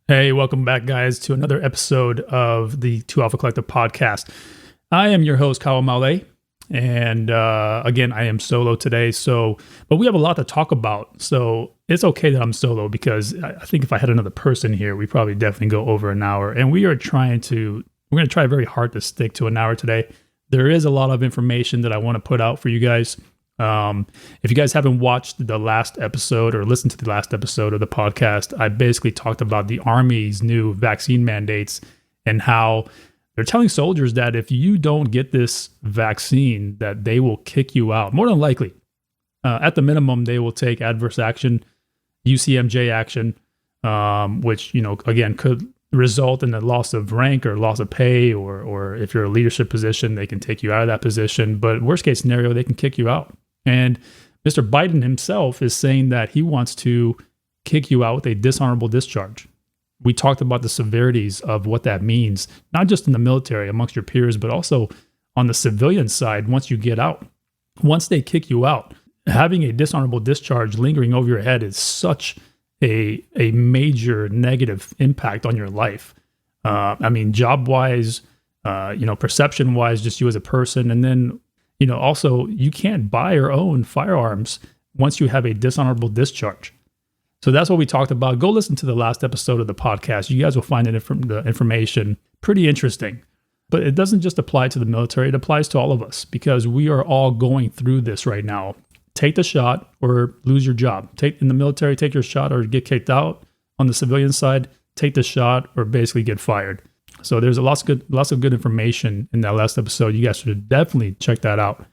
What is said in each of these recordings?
Hey, welcome back, guys, to another episode of the 2 Alpha Collective podcast. I am your host, Kyle Male, and again, I am solo today. But we have a lot to talk about, so it's okay that I'm solo because I think if I had another person here, we probably definitely go over an hour. And we're going to try very hard to stick to an hour today. There is a lot of information that I want to put out for you guys. If you guys haven't watched the last episode or listened to the last episode of the podcast, I basically talked about the Army's new vaccine mandates and how they're telling soldiers that if you don't get this vaccine, that they will kick you out. More than likely, at the minimum, they will take adverse action, UCMJ action, which, again, could result in a loss of rank or loss of pay, or if you're a leadership position, they can take you out of that position. But worst case scenario, they can kick you out. And Mr. Biden himself is saying that he wants to kick you out with a dishonorable discharge. We talked about the severities of what that means, not just in the military amongst your peers, but also on the civilian side. Once you get out, once they kick you out, having a dishonorable discharge lingering over your head is such a major negative impact on your life. Job-wise, perception-wise, just you as a person. And then, also you can't buy or own firearms once you have a dishonorable discharge. So that's what we talked about. Go listen to the last episode of the podcast. You guys will find the information pretty interesting. But it doesn't just apply to the military. It applies to all of us because we are all going through this right now. Take the shot or lose your job. In the military, take your shot or get kicked out. On the civilian side, take the shot or basically get fired. So there's lots of good information in that last episode. You guys should definitely check that out.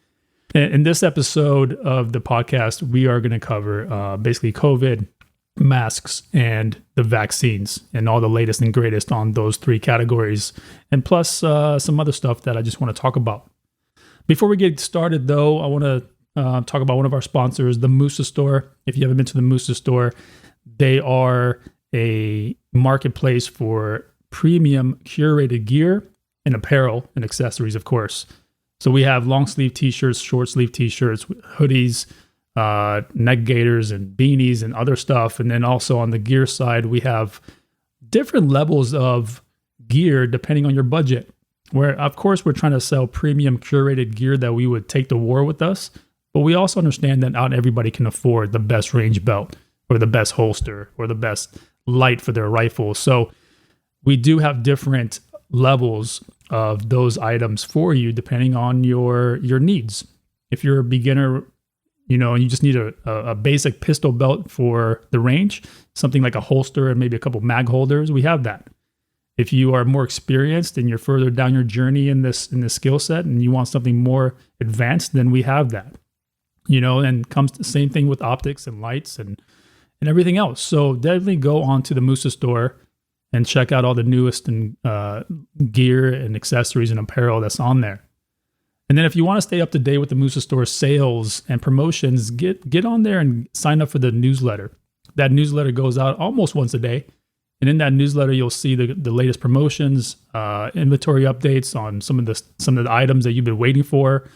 In this episode of the podcast, we are going to cover basically COVID, masks, and the vaccines, and all the latest and greatest on those three categories, and plus some other stuff that I just want to talk about. Before we get started, though, I want to talk about one of our sponsors, the Musa Store. If you haven't been to the Musa Store, they are a marketplace for premium curated gear and apparel and accessories, of course. So we have long sleeve t-shirts, short sleeve t-shirts, hoodies, neck gaiters and beanies and other stuff. And then also on the gear side, we have different levels of gear depending on your budget. Where, of course, we're trying to sell premium curated gear that we would take to war with us. But we also understand that not everybody can afford the best range belt or the best holster or the best light for their rifle. So we do have different levels of those items for you depending on your needs. If you're a beginner, and you just need a basic pistol belt for the range, something like a holster and maybe a couple mag holders, we have that. If you are more experienced and you're further down your journey in this skill set and you want something more advanced, then we have that. And comes the same thing with optics and lights and everything else. So definitely go on to the Musa Store and check out all the newest and gear and accessories and apparel that's on there. And then if you want to stay up to date with the Musa Store sales and promotions, get on there and sign up for the newsletter. That newsletter goes out almost once a day. And in that newsletter, you'll see the latest promotions, inventory updates on some of the items that you've been waiting for.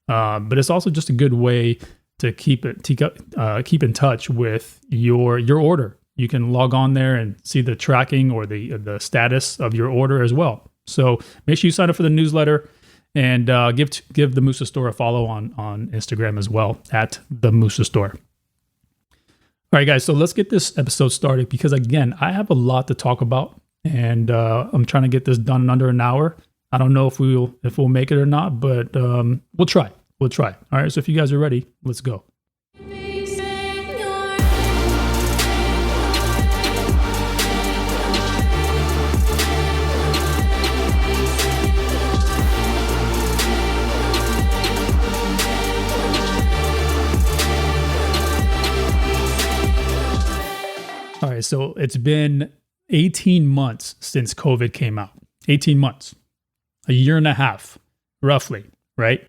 But it's also just a good way to keep in touch with your order. You can log on there and see the tracking or the status of your order as well. So make sure you sign up for the newsletter and give the Musa Store a follow on Instagram as well at the Musa Store. All right, guys. So let's get this episode started because again, I have a lot to talk about, and I'm trying to get this done in under an hour. I don't know if we'll make it or not, but we'll try. All right. So if you guys are ready, let's go. All right, so it's been 18 months since COVID came out. 18 months, a year and a half, roughly, right?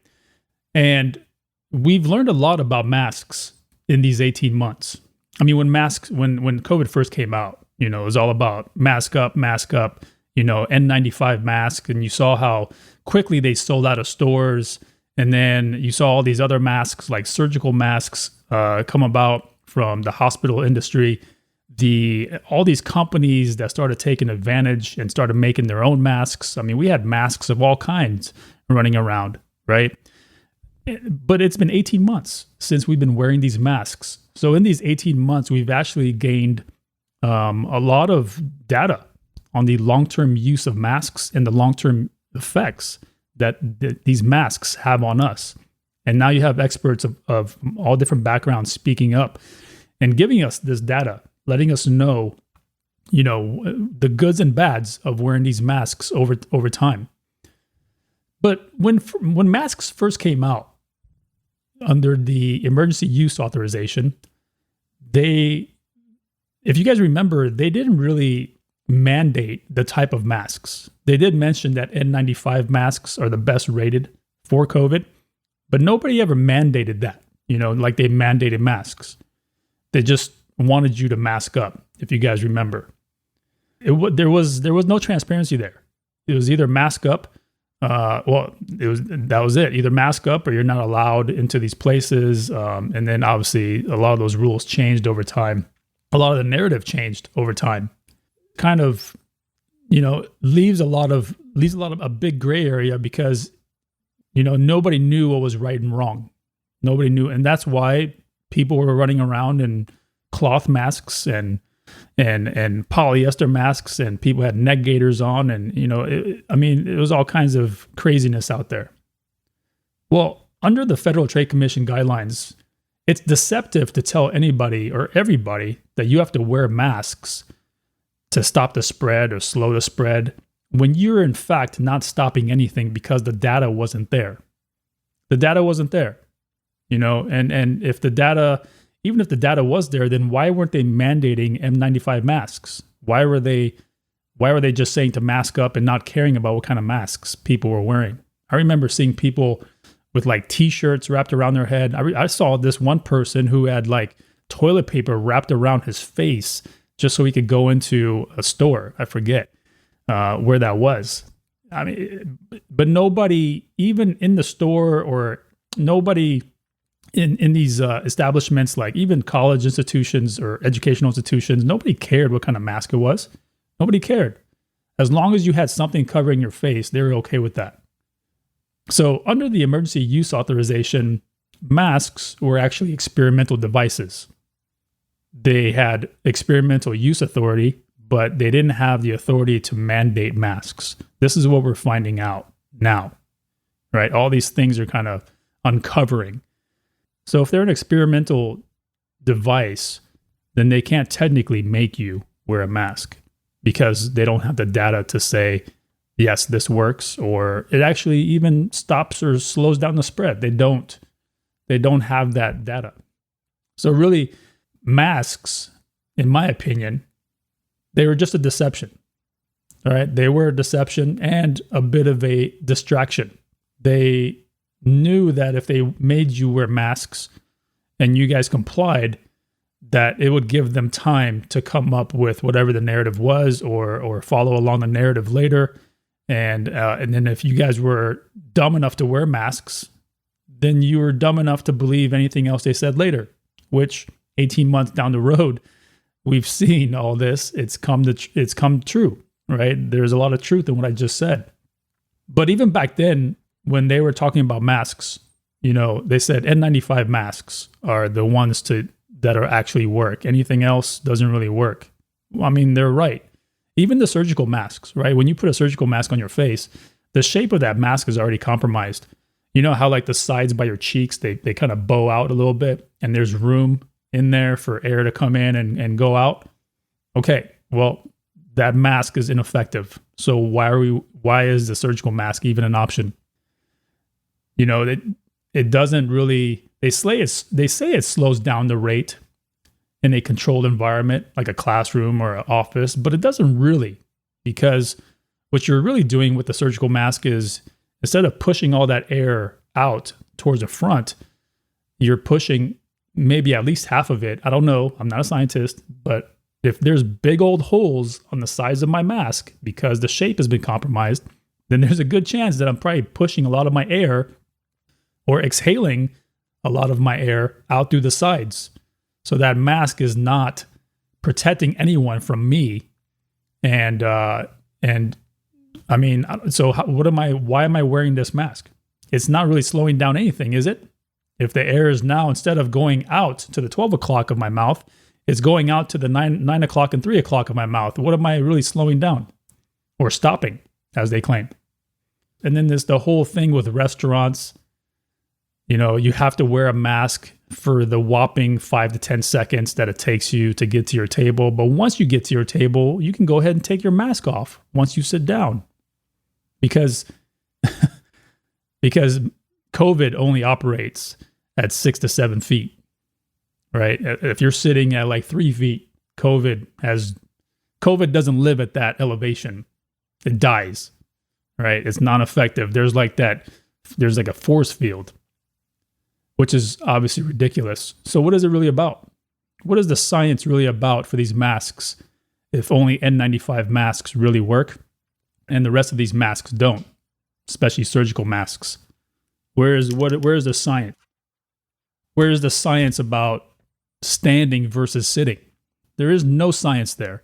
And we've learned a lot about masks in these 18 months. I mean, when COVID first came out, it was all about mask up, N95 mask. And you saw how quickly they sold out of stores. And then you saw all these other masks, like surgical masks, come about from the hospital industry all these companies that started taking advantage and started making their own masks. I mean, we had masks of all kinds running around, right? But it's been 18 months since we've been wearing these masks. So in these 18 months, we've actually gained a lot of data on the long-term use of masks and the long-term effects that these masks have on us. And now you have experts of all different backgrounds speaking up and giving us this data, letting us know, the goods and bads of wearing these masks over time. But when masks first came out under the emergency use authorization, if you guys remember, they didn't really mandate the type of masks. They did mention that N95 masks are the best rated for COVID, but nobody ever mandated that, like they mandated masks. They just wanted you to mask up, if you guys remember. There was no transparency there. It was either mask up, that was it. Either mask up or you're not allowed into these places. And then obviously a lot of those rules changed over time. A lot of the narrative changed over time. Kind of, leaves a big gray area because, nobody knew what was right and wrong. Nobody knew. And that's why people were running around in cloth masks and polyester masks, and people had neck gaiters on, and it was all kinds of craziness out there. Well, under the Federal Trade Commission guidelines, it's deceptive to tell anybody or everybody that you have to wear masks to stop the spread or slow the spread when you're in fact not stopping anything because the data wasn't there. The data wasn't there, and if the data, even if the data was there, then why weren't they mandating N95 masks? Why were they just saying to mask up and not caring about what kind of masks people were wearing? I remember seeing people with like t-shirts wrapped around their head. I saw this one person who had like toilet paper wrapped around his face just so he could go into a store. I forget where that was. I mean, but nobody, even in the store, or nobody in these establishments, like even college institutions or educational institutions, nobody cared what kind of mask it was. Nobody cared. As long as you had something covering your face, they were okay with that. So under the emergency use authorization, masks were actually experimental devices. They had experimental use authority, but they didn't have the authority to mandate masks. This is what we're finding out now, right? All these things are kind of uncovering. So if they're an experimental device, then they can't technically make you wear a mask because they don't have the data to say, yes, this works, or it actually even stops or slows down the spread. They don't have that data. So really, masks, in my opinion, they were just a deception. All right, they were a deception and a bit of a distraction. They knew that if they made you wear masks and you guys complied, that it would give them time to come up with whatever the narrative was, or follow along the narrative later. And then if you guys were dumb enough to wear masks, then you were dumb enough to believe anything else they said later, which 18 months down the road, we've seen all this. It's come true, right? There's a lot of truth in what I just said. But even back then, when they were talking about masks, they said N95 masks are the ones that are actually work. Anything else doesn't really work. I mean, they're right. Even the surgical masks, right? When you put a surgical mask on your face, the shape of that mask is already compromised. You know how like the sides by your cheeks, they kind of bow out a little bit and there's room in there for air to come in and go out? Okay, well, that mask is ineffective. So why is the surgical mask even an option? It doesn't really, they say it slows down the rate in a controlled environment like a classroom or an office, but it doesn't really, because what you're really doing with the surgical mask is, instead of pushing all that air out towards the front, you're pushing maybe at least half of it. I don't know. I'm not a scientist, but if there's big old holes on the sides of my mask because the shape has been compromised, then there's a good chance that I'm probably pushing a lot of my air or exhaling a lot of my air out through the sides. So that mask is not protecting anyone from me. And I mean, so why am I wearing this mask? It's not really slowing down anything, is it? If the air is now, instead of going out to the 12 o'clock of my mouth, it's going out to the 9 o'clock and 3 o'clock of my mouth. What am I really slowing down or stopping, as they claim? And then the whole thing with restaurants, you have to wear a mask for the whopping 5 to 10 seconds that it takes you to get to your table. But once you get to your table, you can go ahead and take your mask off once you sit down. Because COVID only operates at 6 to 7 feet, right? If you're sitting at like 3 feet, COVID doesn't live at that elevation. It dies, right? It's non-effective. There's like a force field, which is obviously ridiculous. So what is it really about? What is the science really about for these masks if only N95 masks really work and the rest of these masks don't, especially surgical masks? Where is the science? Where is the science about standing versus sitting? There is no science there.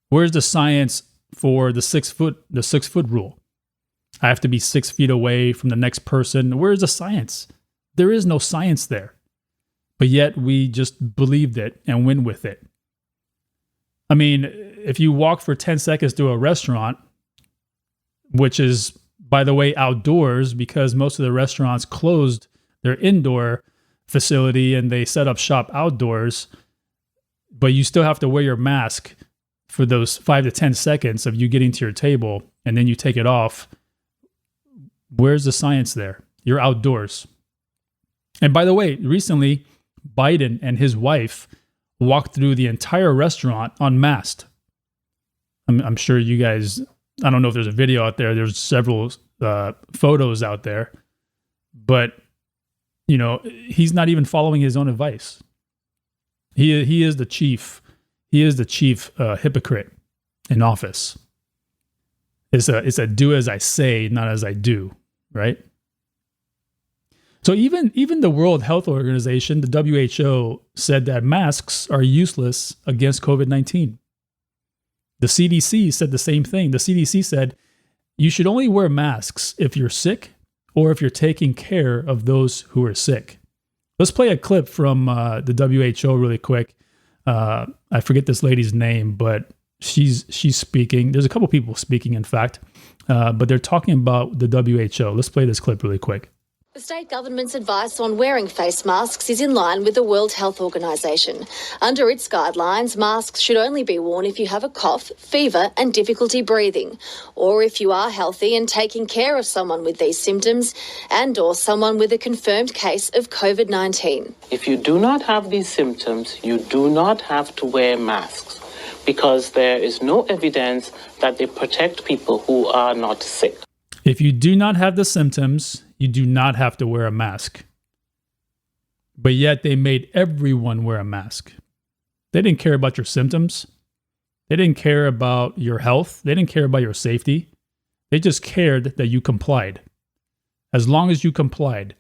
Where's the science for the 6 foot rule? I have to be 6 feet away from the next person. Where's the science? There is no science there. But yet we just believed it and went with it. I mean, if you walk for 10 seconds to a restaurant, which is, by the way, outdoors, because most of the restaurants closed their indoor facility and they set up shop outdoors, but you still have to wear your mask for those 5 to 10 seconds of you getting to your table, and then you take it off. Where's the science there? You're outdoors. And by the way, recently, Biden and his wife walked through the entire restaurant unmasked. I'm sure you guys, I don't know if there's a video out there. There's several photos out there. But, he's not even following his own advice. He is the chief. He is the chief hypocrite in office. It's a do as I say, not as I do, right? So even the World Health Organization, the WHO, said that masks are useless against COVID-19. The CDC said the same thing. The CDC said you should only wear masks if you're sick or if you're taking care of those who are sick. Let's play a clip from the WHO really quick. I forget this lady's name, but she's speaking. There's a couple people speaking, in fact, but they're talking about the WHO. Let's play this clip really quick. The state government's advice on wearing face masks is in line with the World Health Organization. Under its guidelines, masks should only be worn if you have a cough, fever and difficulty breathing, or if you are healthy and taking care of someone with these symptoms and or someone with a confirmed case of COVID-19. If you do not have these symptoms, you do not have to wear masks because there is no evidence that they protect people who are not sick. If you do not have the symptoms, you do not have to wear a mask. But yet they made everyone wear a mask. They didn't care about your symptoms. They didn't care about your health. They didn't care about your safety. They just cared that you complied. As long as you complied.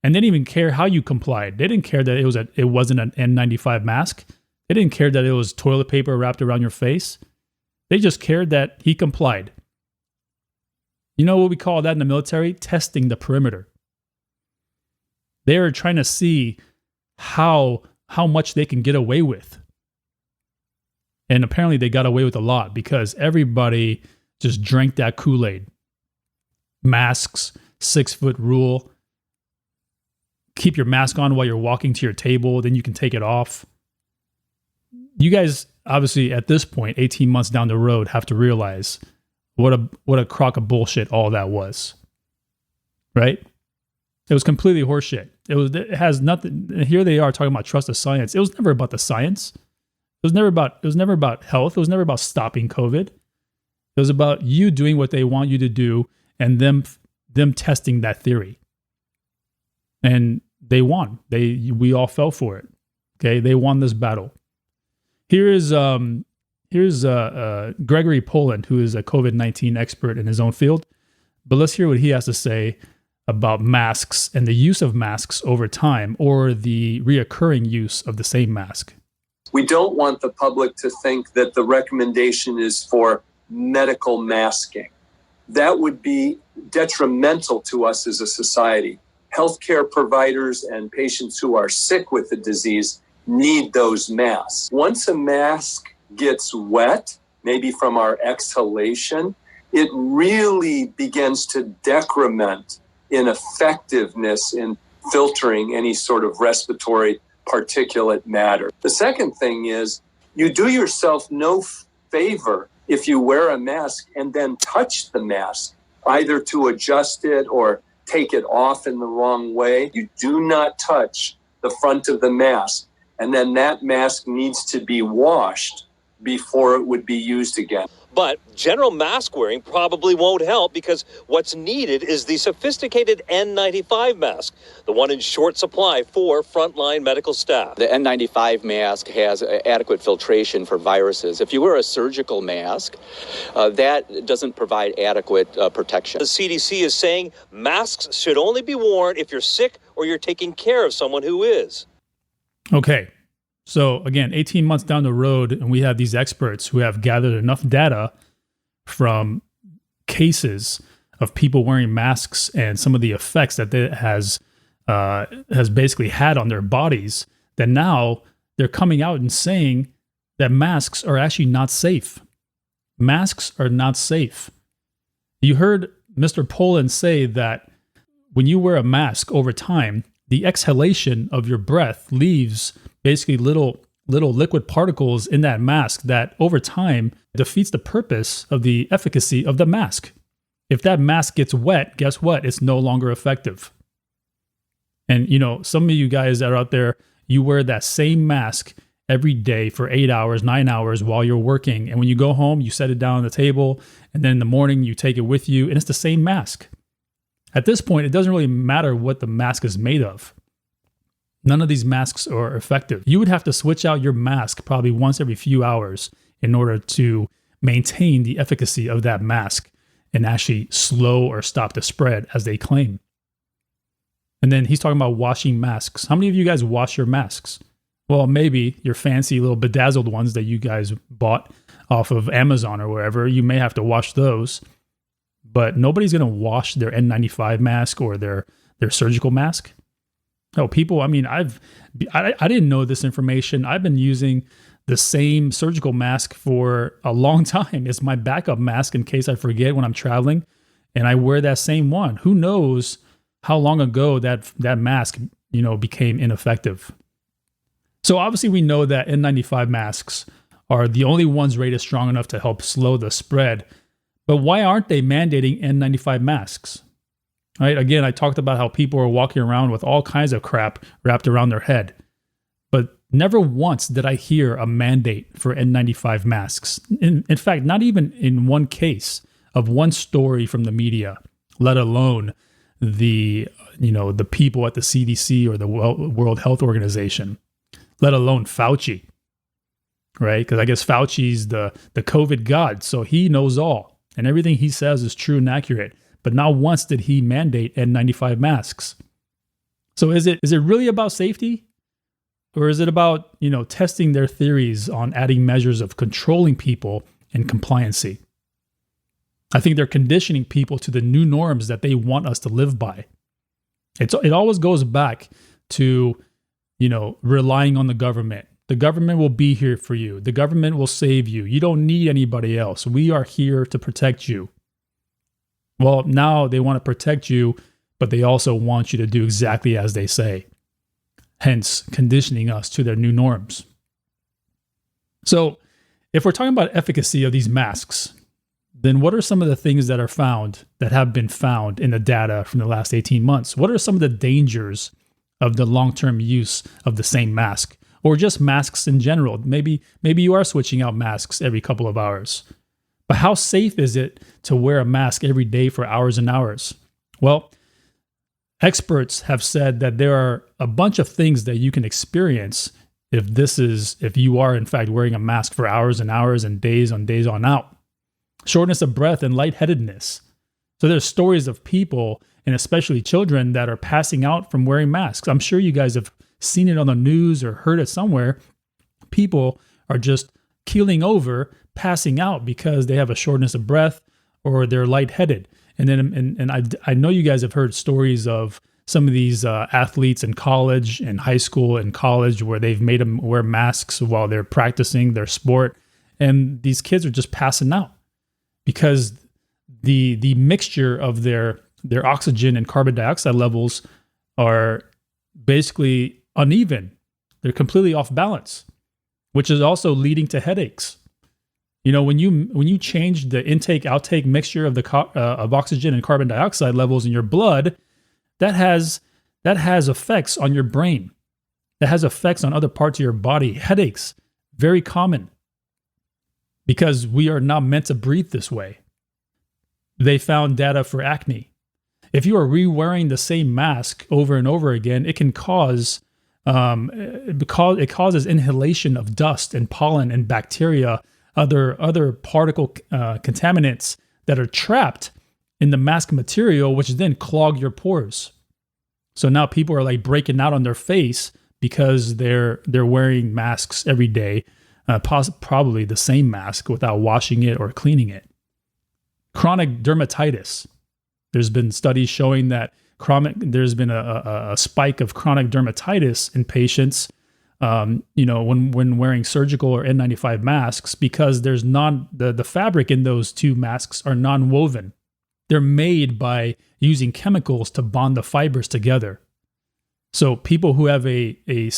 And they didn't even care how you complied. They didn't care that it wasn't an N95 mask. They didn't care that it was toilet paper wrapped around your face. They just cared that he complied. You know what we call that in the military? Testing the perimeter. They are trying to see how much they can get away with. And apparently they got away with a lot because everybody just drank that Kool-Aid. Masks, 6 foot rule. Keep your mask on while you're walking to your table, then you can take it off. You guys, obviously, at this point, 18 months down the road, have to realize what a crock of bullshit all that was. Right? It was completely horseshit. It has nothing. Here they are talking about trust the science. It was never about the science. It was never about health. It was never about stopping COVID. It was about you doing what they want you to do and them testing that theory. And they won. We all fell for it. Okay, they won this battle. Here's Gregory Poland, who is a COVID-19 expert in his own field. But let's hear what he has to say about masks and the use of masks over time, or the reoccurring use of the same mask. We don't want the public to think that the recommendation is for medical masking. That would be detrimental to us as a society. Healthcare providers and patients who are sick with the disease need those masks. Once a mask gets wet, maybe from our exhalation, it really begins to decrement in effectiveness in filtering any sort of respiratory particulate matter. The second thing is you do yourself no favor if you wear a mask and then touch the mask, either to adjust it or take it off in the wrong way. You do not touch the front of the mask, and then that mask needs to be washed before it would be used again. But general mask wearing probably won't help because what's needed is the sophisticated N95 mask, the one in short supply for frontline medical staff. The N95 mask has adequate filtration for viruses. If you wear a surgical mask, that doesn't provide adequate protection. The CDC is saying masks should only be worn if you're sick or you're taking care of someone who is. Okay. So again, 18 months down the road, and we have these experts who have gathered enough data from cases of people wearing masks and some of the effects that it has basically had on their bodies, that now they're coming out and saying that masks are actually not safe. Masks are not safe. You heard Mr. Poland say that when you wear a mask over time, the exhalation of your breath leaves basically little liquid particles in that mask that over time defeats the purpose of the efficacy of the mask. If that mask gets wet, guess what? It's no longer effective. And some of you guys that are out there, you wear that same mask every day for 8 hours, 9 hours while you're working. And when you go home, you set it down on the table, and then in the morning you take it with you, and it's the same mask. At this point, it doesn't really matter what the mask is made of. None of these masks are effective. You would have to switch out your mask probably once every few hours in order to maintain the efficacy of that mask and actually slow or stop the spread as they claim. And then he's talking about washing masks. How many of you guys wash your masks? Well, maybe your fancy little bedazzled ones that you guys bought off of Amazon or wherever. You may have to wash those. But nobody's going to wash their N95 mask or their surgical mask. Oh, people, I didn't know this information. I've been using the same surgical mask for a long time. It's my backup mask in case I forget when I'm traveling, and I wear that same one. Who knows how long ago that mask, became ineffective. So obviously we know that N95 masks are the only ones rated strong enough to help slow the spread. But why aren't they mandating N95 masks? Right? Again, I talked about how people are walking around with all kinds of crap wrapped around their head. But never once did I hear a mandate for N95 masks. In fact, not even in one case of one story from the media, let alone the people at the CDC or the World Health Organization, let alone Fauci, right? Because I guess Fauci's the COVID god, so he knows all. And everything he says is true and accurate. But not once did he mandate N95 masks. So is it really about safety? Or is it about, testing their theories on adding measures of controlling people and compliancy? I think they're conditioning people to the new norms that they want us to live by. It always goes back to, relying on the government. The government will be here for you. The government will save you. You don't need anybody else. We are here to protect you. Well, now they want to protect you, but they also want you to do exactly as they say. Hence, conditioning us to their new norms. So, if we're talking about efficacy of these masks, then what are some of the things that have been found in the data from the last 18 months? What are some of the dangers of the long-term use of the same mask? Or just masks in general? Maybe you are switching out masks every couple of hours. But how safe is it to wear a mask every day for hours and hours? Well, experts have said that there are a bunch of things that you can experience if you are in fact wearing a mask for hours and hours and days on out. Shortness of breath and lightheadedness. So there's stories of people, and especially children, that are passing out from wearing masks. I'm sure you guys have seen it on the news or heard it somewhere. people are just keeling over, passing out because they have a shortness of breath or they're lightheaded. And then, I know you guys have heard stories of some of these athletes in college and high school and college where they've made them wear masks while they're practicing their sport. And these kids are just passing out because the mixture of their oxygen and carbon dioxide levels are basically uneven. They're completely off balance, which is also leading to headaches. You know, when you change the intake-outtake mixture of of oxygen and carbon dioxide levels in your blood, that has effects on your brain. That has effects on other parts of your body. Headaches, very common, because we are not meant to breathe this way. They found data for acne. If you are re-wearing the same mask over and over again, it can cause it causes inhalation of dust and pollen and bacteria, other particle contaminants that are trapped in the mask material, which then clog your pores. So now people are like breaking out on their face because they're wearing masks every day, probably the same mask without washing it or cleaning it. Chronic dermatitis. There's been studies showing that there's been a spike of chronic dermatitis in patients, when wearing surgical or N95 masks, because there's the fabric in those two masks are non-woven. They're made by using chemicals to bond the fibers together. So people who have a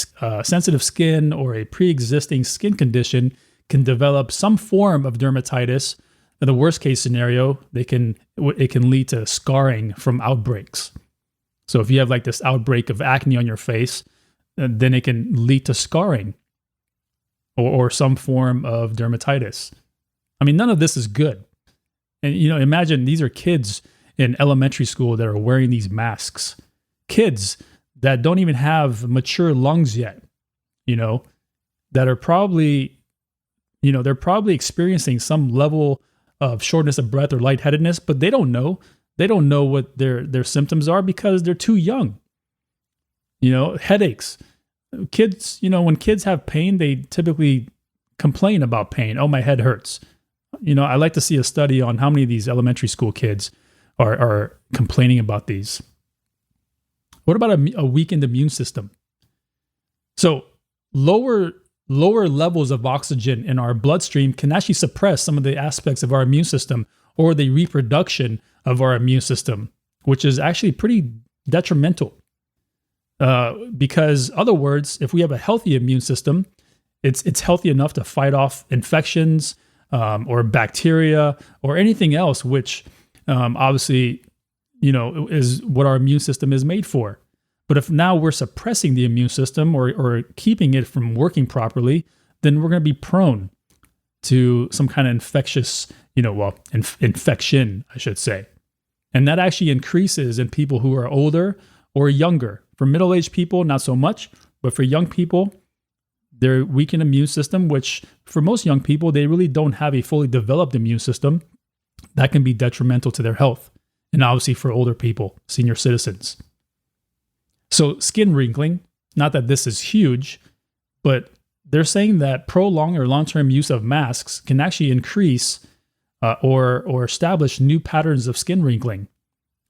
sensitive skin or a pre-existing skin condition can develop some form of dermatitis. In the worst case scenario, it can lead to scarring from outbreaks. So if you have like this outbreak of acne on your face, then it can lead to scarring or some form of dermatitis. I mean, none of this is good. And, imagine these are kids in elementary school that are wearing these masks. Kids that don't even have mature lungs yet, that are probably, they're probably experiencing some level of shortness of breath or lightheadedness, but they don't know. They don't know what their symptoms are because they're too young. Headaches. Kids, when kids have pain, they typically complain about pain. Oh, my head hurts. I like to see a study on how many of these elementary school kids are complaining about these. What about a weakened immune system? So lower levels of oxygen in our bloodstream can actually suppress some of the aspects of our immune system or the reproduction of our immune system, which is actually pretty detrimental. Because other words, if we have a healthy immune system, it's healthy enough to fight off infections or bacteria or anything else, which obviously, is what our immune system is made for. But if now we're suppressing the immune system or keeping it from working properly, then we're going to be prone to some kind of infectious, infection, I should say. And that actually increases in people who are older or younger. For middle-aged people, not so much, but for young people, their weakened immune system, which for most young people, they really don't have a fully developed immune system, that can be detrimental to their health. And obviously for older people, senior citizens. So skin wrinkling, not that this is huge, but they're saying that prolonged or long-term use of masks can actually increase or establish new patterns of skin wrinkling.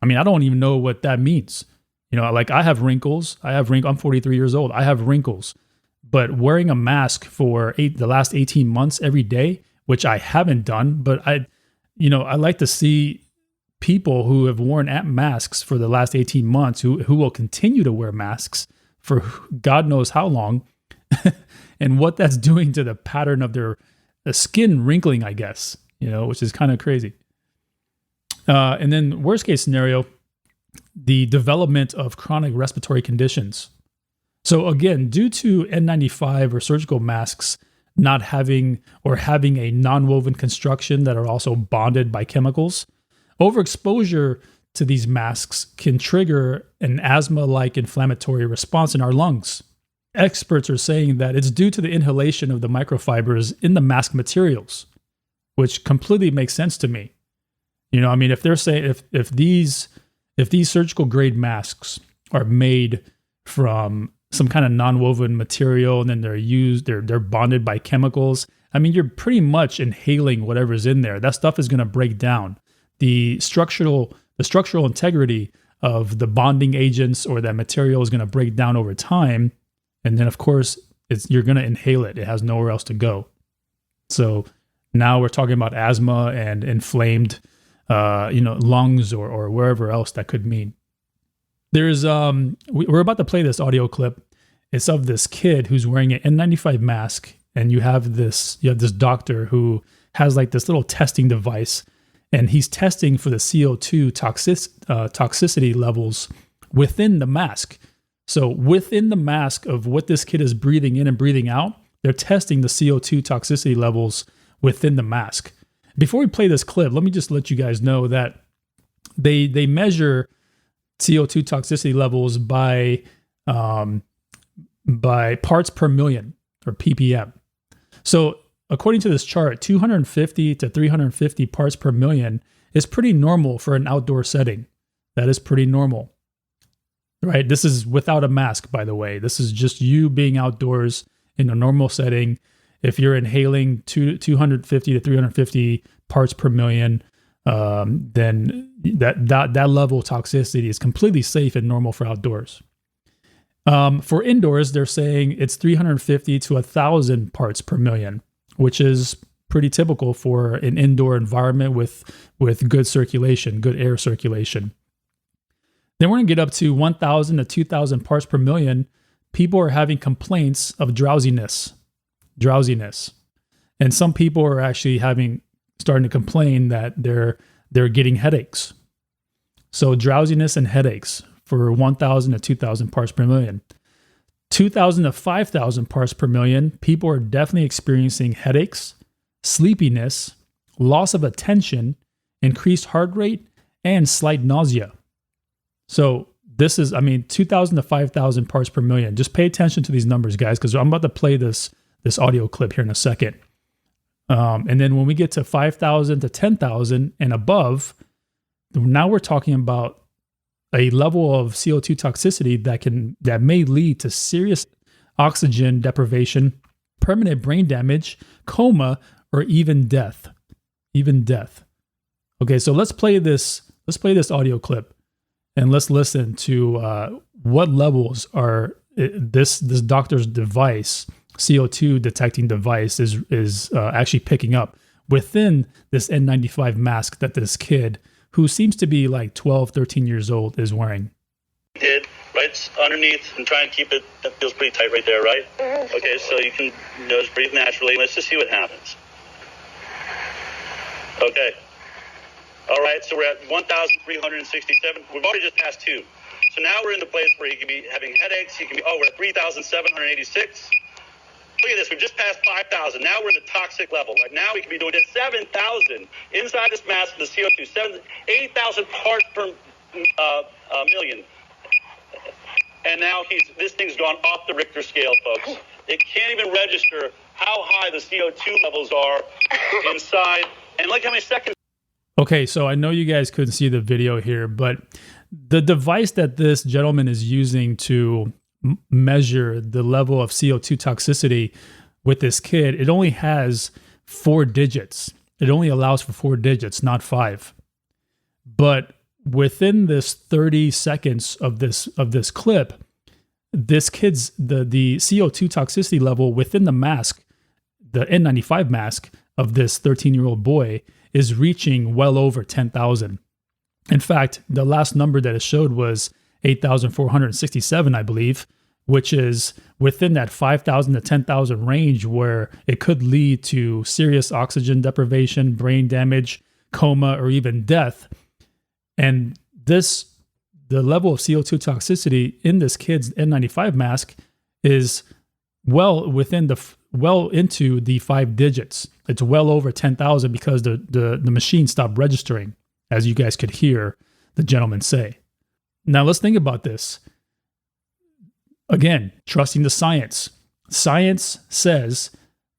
I mean, I don't even know what that means. Like I have wrinkles. I'm 43 years old. I have wrinkles. But wearing a mask for the last 18 months every day, which I haven't done, but I like to see people who have worn masks for the last 18 months who will continue to wear masks for God knows how long and what that's doing to the pattern of their skin wrinkling, I guess, which is kind of crazy. And then worst case scenario, the development of chronic respiratory conditions. So again, due to N95 or surgical masks not having a non-woven construction that are also bonded by chemicals, overexposure to these masks can trigger an asthma-like inflammatory response in our lungs. Experts are saying that it's due to the inhalation of the microfibers in the mask materials, which completely makes sense to me. If they're saying if these surgical grade masks are made from some kind of non-woven material, and then they're bonded by chemicals. I mean, you're pretty much inhaling whatever's in there. That stuff is going to break down. The structural integrity of the bonding agents or that material is going to break down over time. And then, of course, you're going to inhale it. It has nowhere else to go. So now we're talking about asthma and inflamed, lungs or wherever else that could mean. There's we're about to play this audio clip. It's of this kid who's wearing an N95 mask, and you have this doctor who has like this little testing device, and he's testing for the CO2 toxicity levels within the mask. So within the mask of what this kid is breathing in and breathing out, they're testing the CO2 toxicity levels within the mask. Before we play this clip, let me just let you guys know that they measure CO2 toxicity levels by parts per million, or ppm. So according to this chart, 250 to 350 parts per million is pretty normal for an outdoor setting. That is pretty normal, right? This is without a mask, by the way. This is just you being outdoors in a normal setting. If you're inhaling 250 to 350 parts per million, then that level of toxicity is completely safe and normal for outdoors. For indoors, they're saying it's 350 to 1,000 parts per million, which is pretty typical for an indoor environment with good circulation, good air circulation. Then we're going to get up to 1,000 to 2,000 parts per million. People are having complaints of drowsiness. And some people are actually starting to complain that they're getting headaches. So drowsiness and headaches for 1,000 to 2,000 parts per million. 2,000 to 5,000 parts per million, people are definitely experiencing headaches, sleepiness, loss of attention, increased heart rate, and slight nausea. So this is, 2,000 to 5,000 parts per million. Just pay attention to these numbers, guys, because I'm about to play this audio clip here in a second. And then when we get to 5,000 to 10,000 and above, now we're talking about a level of CO2 toxicity that may lead to serious oxygen deprivation, permanent brain damage, coma, or even death. Okay, so let's play this audio clip, and let's listen to what levels are this doctor's device, CO2 detecting device, is actually picking up within this N95 mask that this kid, who seems to be like 12, 13 years old, is wearing. Right underneath, and try and keep it, that feels pretty tight right there, right? Okay, so you can just breathe naturally. Let's just see what happens. Okay. All right, so we're at 1,367. We've already just passed 2. So now we're in the place where he can be having headaches. We're at 3,786. Look at this, we've just passed 5,000. Now we're in the toxic level. Right now we could be doing it 7,000 inside this mask, the CO2, 8,000 parts per million. And now this thing's gone off the Richter scale, folks. It can't even register how high the CO2 levels are inside. And look how many seconds. Okay, so I know you guys couldn't see the video here, but the device that this gentleman is using to measure the level of CO2 toxicity with this kid, it only has 4 digits. It only allows for 4 digits, not 5. But within this 30 seconds of this clip, this kid's the CO2 toxicity level within the mask, the N95 mask of this 13-year-old boy, is reaching well over 10,000. In fact, the last number that it showed was 8,467, I believe, which is within that 5,000 to 10,000 range, where it could lead to serious oxygen deprivation, brain damage, coma, or even death. And the level of CO2 toxicity in this kid's N95 mask is well into the 5 digits. It's well over 10,000 because the machine stopped registering, as you guys could hear the gentleman say. Now let's think about this. Again, trusting the science. Science says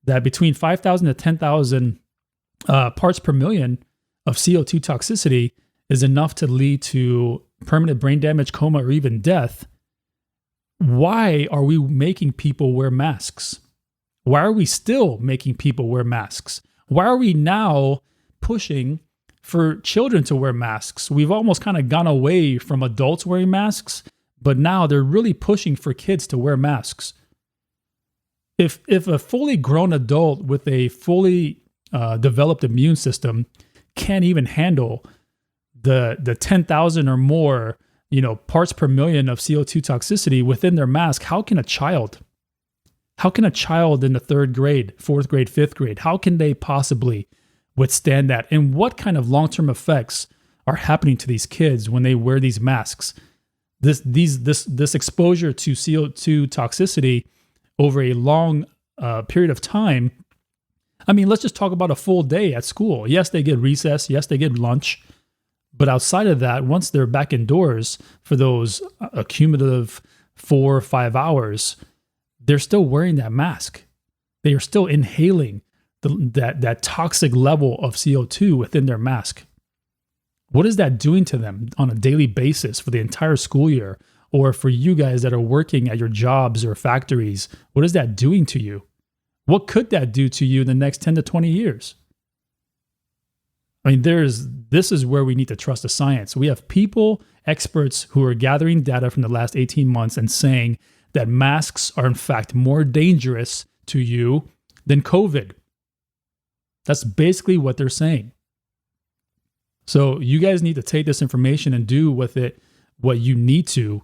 that between 5,000 to 10,000 parts per million of CO2 toxicity is enough to lead to permanent brain damage, coma, or even death. why are we making people wear masks? Why are we still making people wear masks? Why are we now pushing for children to wear masks? We've almost kind of gone away from adults wearing masks, but now they're really pushing for kids to wear masks. If a fully grown adult with a fully developed immune system can't even handle the 10,000 or more, parts per million of CO2 toxicity within their mask, how can a child? How can a child in the 3rd grade, 4th grade, 5th grade, how can they possibly withstand that? And what kind of long-term effects are happening to these kids when they wear these masks? This exposure to CO2 toxicity over a long period of time. I mean, let's just talk about a full day at school. Yes, they get recess. Yes, they get lunch. But outside of that, once they're back indoors for those accumulative 4 or 5 hours, they're still wearing that mask. They are still inhaling that toxic level of CO2 within their mask. What is that doing to them on a daily basis for the entire school year? Or for you guys that are working at your jobs or factories, what is that doing to you? What could that do to you in the next 10 to 20 years? I mean, this is where we need to trust the science. We have people, experts who are gathering data from the last 18 months and saying that masks are in fact more dangerous to you than COVID. That's basically what they're saying. So you guys need to take this information and do with it what you need to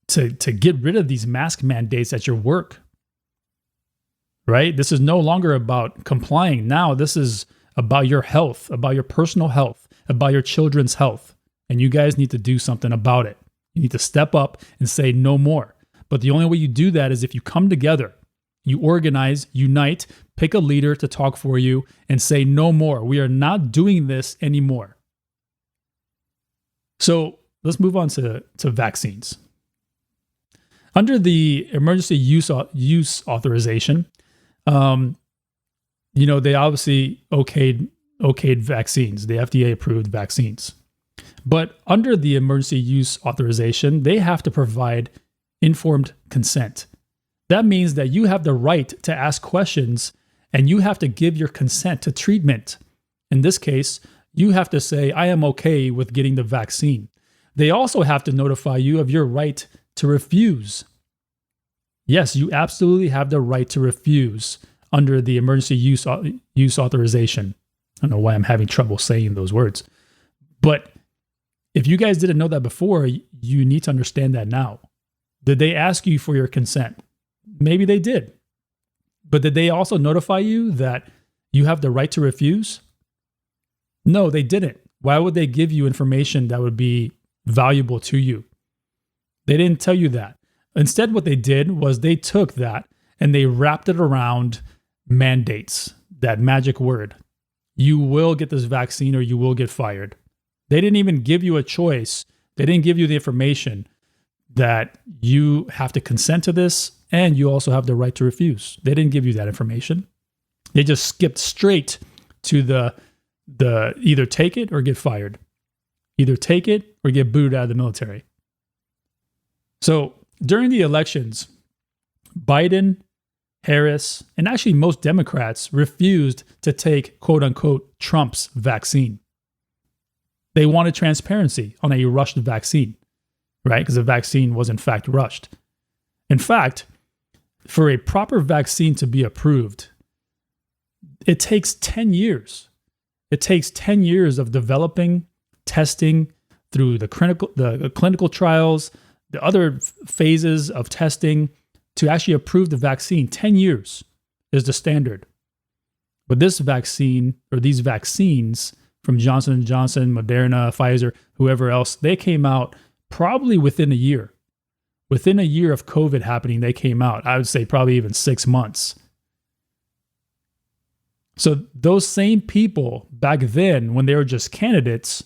get rid of these mask mandates at your work. Right? This is no longer about complying. Now this is about your health, about your personal health, about your children's health. And you guys need to do something about it. You need to step up and say no more. But the only way you do that is if you come together, you organize, unite, pick a leader to talk for you and say no more. We are not doing this anymore. So let's move on to vaccines. Under the emergency use authorization, they obviously okayed vaccines. The FDA approved vaccines. But under the emergency use authorization, they have to provide informed consent. That means that you have the right to ask questions and you have to give your consent to treatment. In this case, you have to say, I am okay with getting the vaccine. They also have to notify you of your right to refuse. Yes, you absolutely have the right to refuse under the emergency use authorization. I don't know why I'm having trouble saying those words. But if you guys didn't know that before, you need to understand that now. Did they ask you for your consent? Maybe they did. But did they also notify you that you have the right to refuse? No, they didn't. Why would they give you information that would be valuable to you? They didn't tell you that. Instead, what they did was they took that and they wrapped it around mandates, that magic word. You will get this vaccine or you will get fired. They didn't even give you a choice. They didn't give you the information that you have to consent to this and you also have the right to refuse. They didn't give you that information. They just skipped straight to the either take it or get fired. Either take it or get booted out of the military. So during the elections, Biden, Harris, and actually most Democrats refused to take quote unquote Trump's vaccine. They wanted transparency on a rushed vaccine, right? Because the vaccine was in fact rushed. In fact, for a proper vaccine to be approved, it takes 10 years. It takes 10 years of developing, testing through the clinical trials, the other phases of testing to actually approve the vaccine. 10 years is the standard. But this vaccine or these vaccines from Johnson & Johnson, Moderna, Pfizer, whoever else, they came out probably within a year. Within a year of COVID happening, they came out. I would say probably even 6 months. So those same people back then, when they were just candidates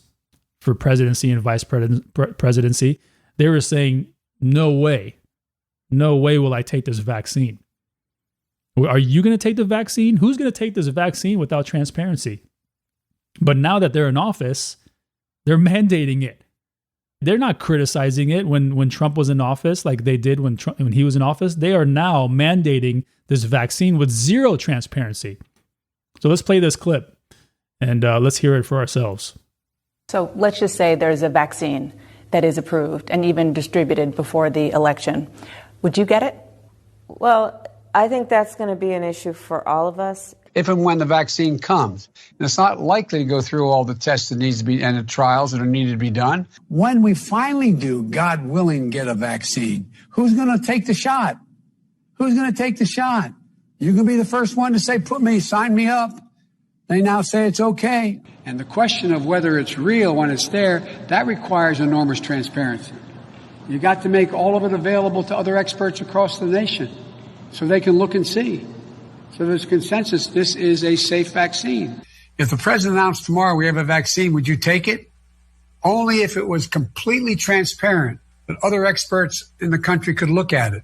for presidency and vice presidency, they were saying, no way will I take this vaccine. Are you going to take the vaccine? Who's going to take this vaccine without transparency? But now that they're in office, they're mandating it. They're not criticizing it when Trump was in office like they did when he was in office. They are now mandating this vaccine with zero transparency. So let's play this clip and let's hear it for ourselves. So let's just say there's a vaccine that is approved and even distributed before the election. Would you get it? Well, I think that's going to be an issue for all of us. If and when the vaccine comes. And it's not likely to go through all the tests that needs to be and the trials that are needed to be done. When we finally do, God willing, get a vaccine, who's going to take the shot? Who's going to take the shot? You can be the first one to say, sign me up. They now say it's okay. And the question of whether it's real when it's there, that requires enormous transparency. You got to make all of it available to other experts across the nation so they can look and see. So there's consensus, this is a safe vaccine. If the president announced tomorrow we have a vaccine, would you take it? Only if it was completely transparent that other experts in the country could look at it.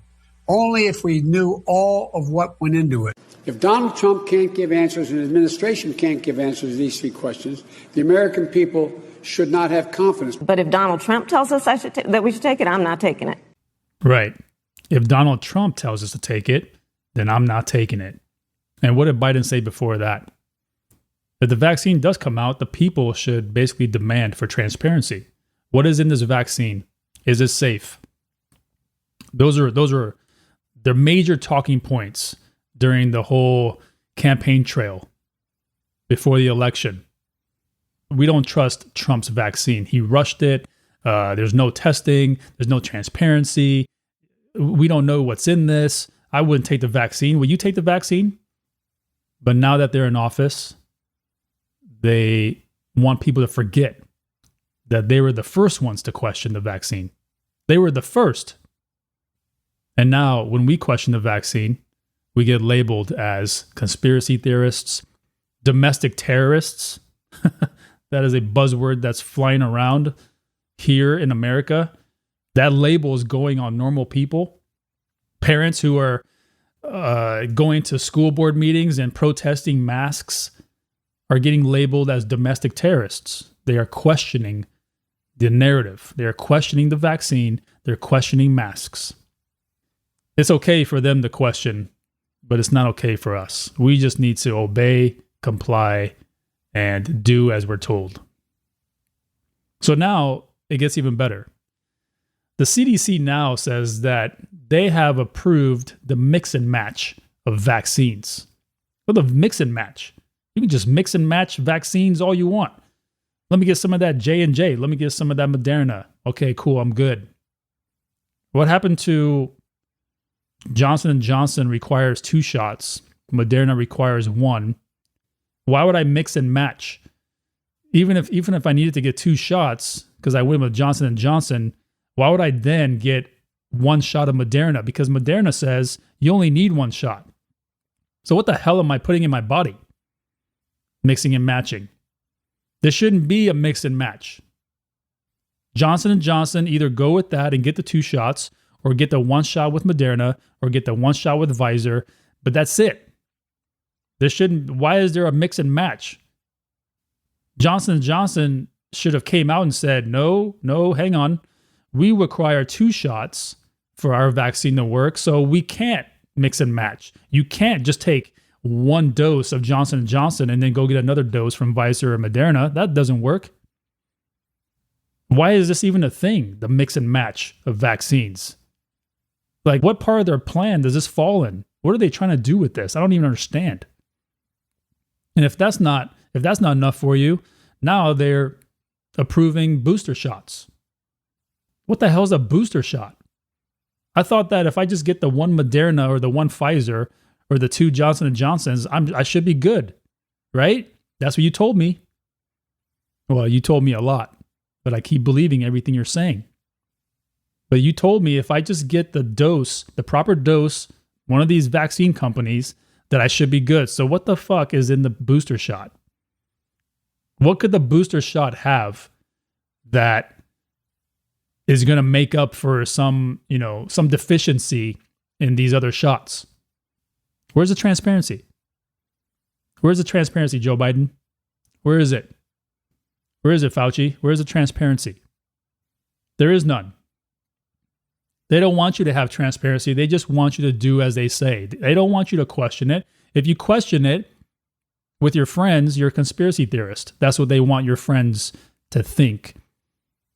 Only if we knew all of what went into it. If Donald Trump can't give answers and the administration can't give answers to these three questions, the American people should not have confidence. But if Donald Trump tells us that we should take it, I'm not taking it. Right. If Donald Trump tells us to take it, then I'm not taking it. And what did Biden say before that? If the vaccine does come out, the people should basically demand for transparency. What is in this vaccine? Is it safe? Those are their major talking points during the whole campaign trail before the election. We don't trust Trump's vaccine. He rushed it. There's no testing. There's no transparency. We don't know what's in this. I wouldn't take the vaccine. Will you take the vaccine? But now that they're in office, they want people to forget that they were the first ones to question the vaccine. They were the first. And now when we question the vaccine, we get labeled as conspiracy theorists, domestic terrorists. That is a buzzword that's flying around here in America. That label is going on normal people. Parents who are going to school board meetings and protesting masks are getting labeled as domestic terrorists. They are questioning the narrative. They are questioning the vaccine. They're questioning masks. It's okay for them to question, but it's not okay for us. We just need to obey, comply, and do as we're told. So now it gets even better. The CDC now says that they have approved the mix and match of vaccines. Well, the mix and match. You can just mix and match vaccines all you want. Let me get some of that J&J. Let me get some of that Moderna. Okay, cool, I'm good. What happened to Johnson & Johnson requires 2 shots. Moderna requires 1. Why would I mix and match? Even if I needed to get 2 shots, because I went with Johnson & Johnson, why would I then get 1 shot of Moderna? Because Moderna says you only need 1 shot. So what the hell am I putting in my body? Mixing and matching. There shouldn't be a mix and match. Johnson & Johnson, either go with that and get the 2 shots, or get the 1 shot with Moderna, or get the 1 shot with Pfizer, but that's it. Why is there a mix and match? Johnson & Johnson should have came out and said, no, hang on. We require 2 shots for our vaccine to work, so we can't mix and match. You can't just take 1 dose of Johnson & Johnson and then go get another dose from Pfizer or Moderna. That doesn't work. Why is this even a thing, the mix and match of vaccines? Like, what part of their plan does this fall in? What are they trying to do with this? I don't even understand. And if that's not enough for you, now they're approving booster shots. What the hell is a booster shot? I thought that if I just get the 1 Moderna or the 1 Pfizer or the 2 Johnson & Johnsons, I should be good, right? That's what you told me. Well, you told me a lot, but I keep believing everything you're saying. But you told me if I just get the dose, the proper dose, one of these vaccine companies, that I should be good. So what the fuck is in the booster shot? What could the booster shot have that is going to make up for some deficiency in these other shots? Where's the transparency? Where's the transparency, Joe Biden? Where is it? Where is it, Fauci? Where's the transparency? There is none. They don't want you to have transparency. They just want you to do as they say. They don't want you to question it. If you question it with your friends, you're a conspiracy theorist. That's what they want your friends to think,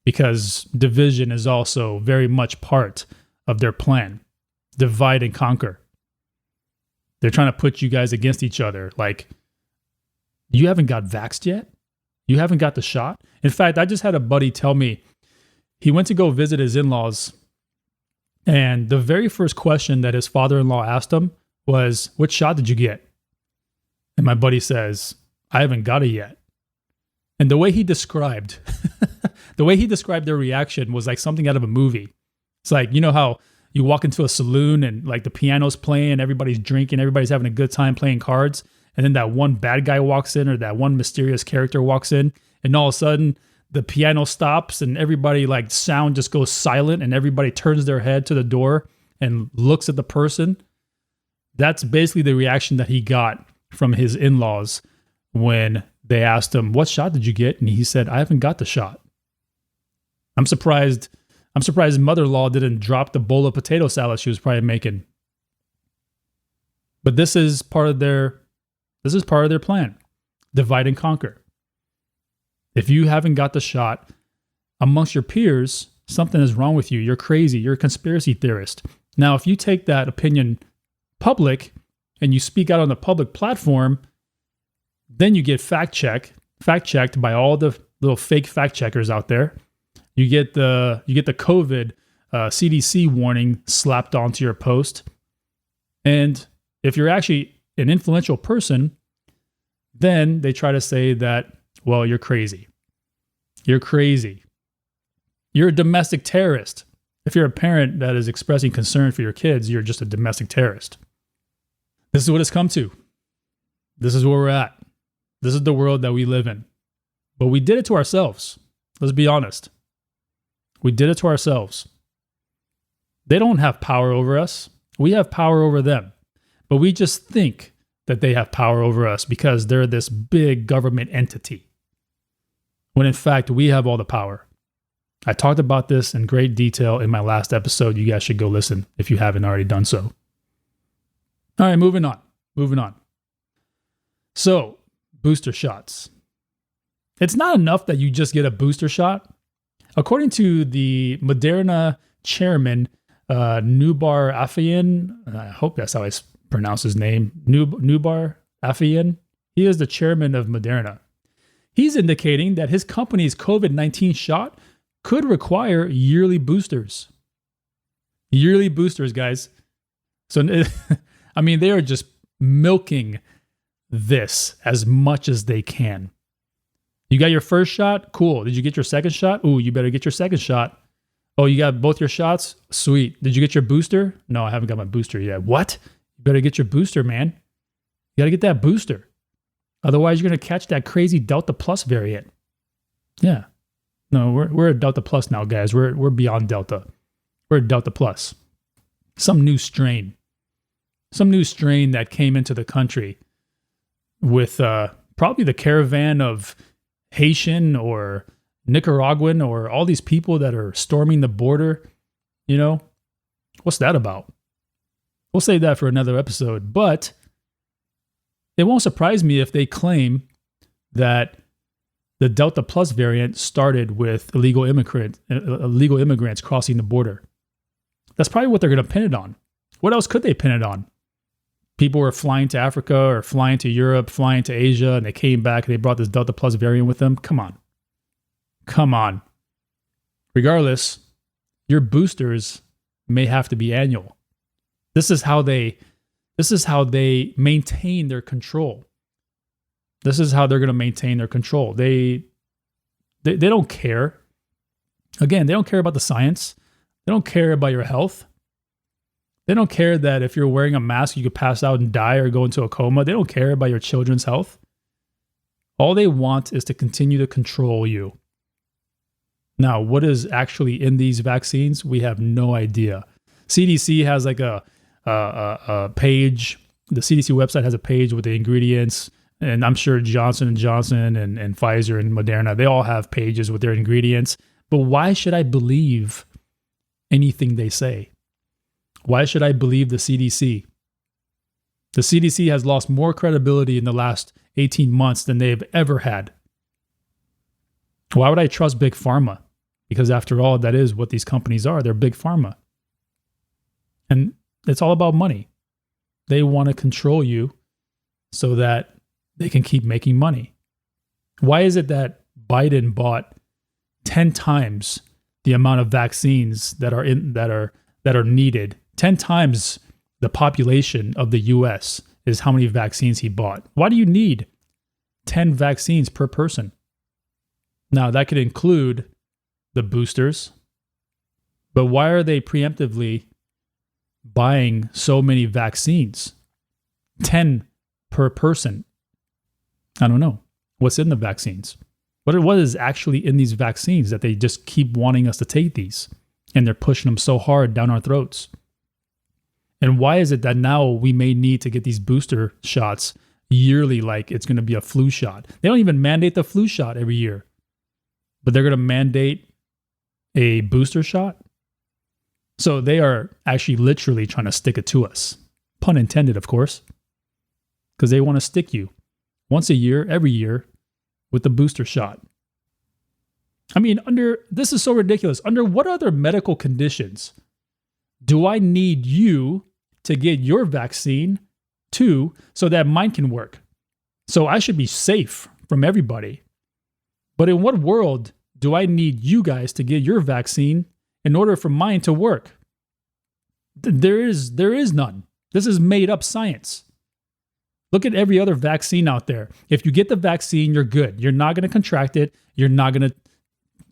because division is also very much part of their plan. Divide and conquer. They're trying to put you guys against each other. Like, you haven't got vaxxed yet? You haven't got the shot? In fact, I just had a buddy tell me he went to go visit his in-laws, and the very first question that his father-in-law asked him was, "What shot did you get?" And my buddy says, "I haven't got it yet." And the way he described their reaction was like something out of a movie. It's like, you know how you walk into a saloon and like the piano's playing, everybody's drinking, everybody's having a good time playing cards, and then that one bad guy walks in, or that one mysterious character walks in, and all of a sudden the piano stops and everybody, like, sound just goes silent and everybody turns their head to the door and looks at the person. That's basically the reaction that he got from his in-laws when they asked him, "What shot did you get?" And he said, "I haven't got the shot." I'm surprised his mother-in-law didn't drop the bowl of potato salad she was probably making. But this is part of their plan. Divide and conquer. If you haven't got the shot amongst your peers, something is wrong with you. You're crazy. You're a conspiracy theorist. Now, if you take that opinion public and you speak out on the public platform, then you get fact-checked by all the little fake fact checkers out there. You get the COVID CDC warning slapped onto your post. And if you're actually an influential person, then they try to say that, well, you're crazy. You're crazy. You're a domestic terrorist. If you're a parent that is expressing concern for your kids, you're just a domestic terrorist. This is what it's come to. This is where we're at. This is the world that we live in. But we did it to ourselves. Let's be honest. We did it to ourselves. They don't have power over us. We have power over them. But we just think that they have power over us because they're this big government entity, when in fact we have all the power. I talked about this in great detail in my last episode. You guys should go listen if you haven't already done so. All right, moving on. So, booster shots. It's not enough that you just get a booster shot. According to the Moderna chairman, Noubar Afeyan, I hope that's how I pronounce his name, Noubar Afeyan, he is the chairman of Moderna. He's indicating that his company's COVID-19 shot could require yearly boosters. Yearly boosters, guys. So, I mean, they are just milking this as much as they can. You got your first shot? Cool. Did you get your second shot? Ooh, you better get your second shot. Oh, you got both your shots? Sweet. Did you get your booster? No, I haven't got my booster yet. What? You better get your booster, man. You got to get that booster. Otherwise, you're going to catch that crazy Delta Plus variant. Yeah. No, we're at Delta Plus now, guys. We're beyond Delta. We're at Delta Plus. Some new strain that came into the country with probably the caravan of Haitian or Nicaraguan or all these people that are storming the border. You know, what's that about? We'll save that for another episode, but it won't surprise me if they claim that the Delta Plus variant started with illegal immigrants crossing the border. That's probably what they're going to pin it on. What else could they pin it on? People were flying to Africa or flying to Europe, flying to Asia, and they came back and they brought this Delta Plus variant with them. Come on. Regardless, your boosters may have to be annual. This is how they maintain their control. This is how they're going to maintain their control. They don't care. Again, they don't care about the science. They don't care about your health. They don't care that if you're wearing a mask, you could pass out and die or go into a coma. They don't care about your children's health. All they want is to continue to control you. Now, what is actually in these vaccines? We have no idea. CDC has like a page. The CDC website has a page with the ingredients. And I'm sure Johnson & Johnson and Pfizer and Moderna, they all have pages with their ingredients. But why should I believe anything they say? Why should I believe the CDC? The CDC has lost more credibility in the last 18 months than they've ever had. Why would I trust Big Pharma? Because after all, that is what these companies are. They're Big Pharma. And it's all about money. They want to control you so that they can keep making money. Why is it that Biden bought 10 times the amount of vaccines that are needed? 10 times the population of the US is how many vaccines he bought. Why do you need 10 vaccines per person? Now, that could include the boosters, but why are they preemptively buying so many vaccines? 10 per person. I don't know. What's in the vaccines? What is actually in these vaccines that they just keep wanting us to take these? And they're pushing them so hard down our throats. And why is it that now we may need to get these booster shots yearly like it's going to be a flu shot? They don't even mandate the flu shot every year. But they're going to mandate a booster shot? So they are actually literally trying to stick it to us. Pun intended, of course. Because they want to stick you once a year, every year, with the booster shot. I mean, this is so ridiculous. Under what other medical conditions do I need you to get your vaccine too so that mine can work? So I should be safe from everybody. But in what world do I need you guys to get your vaccine in order for mine to work? There is none. This is made up science. Look at every other vaccine out there. If you get the vaccine, you're good. You're not going to contract it. You're not going to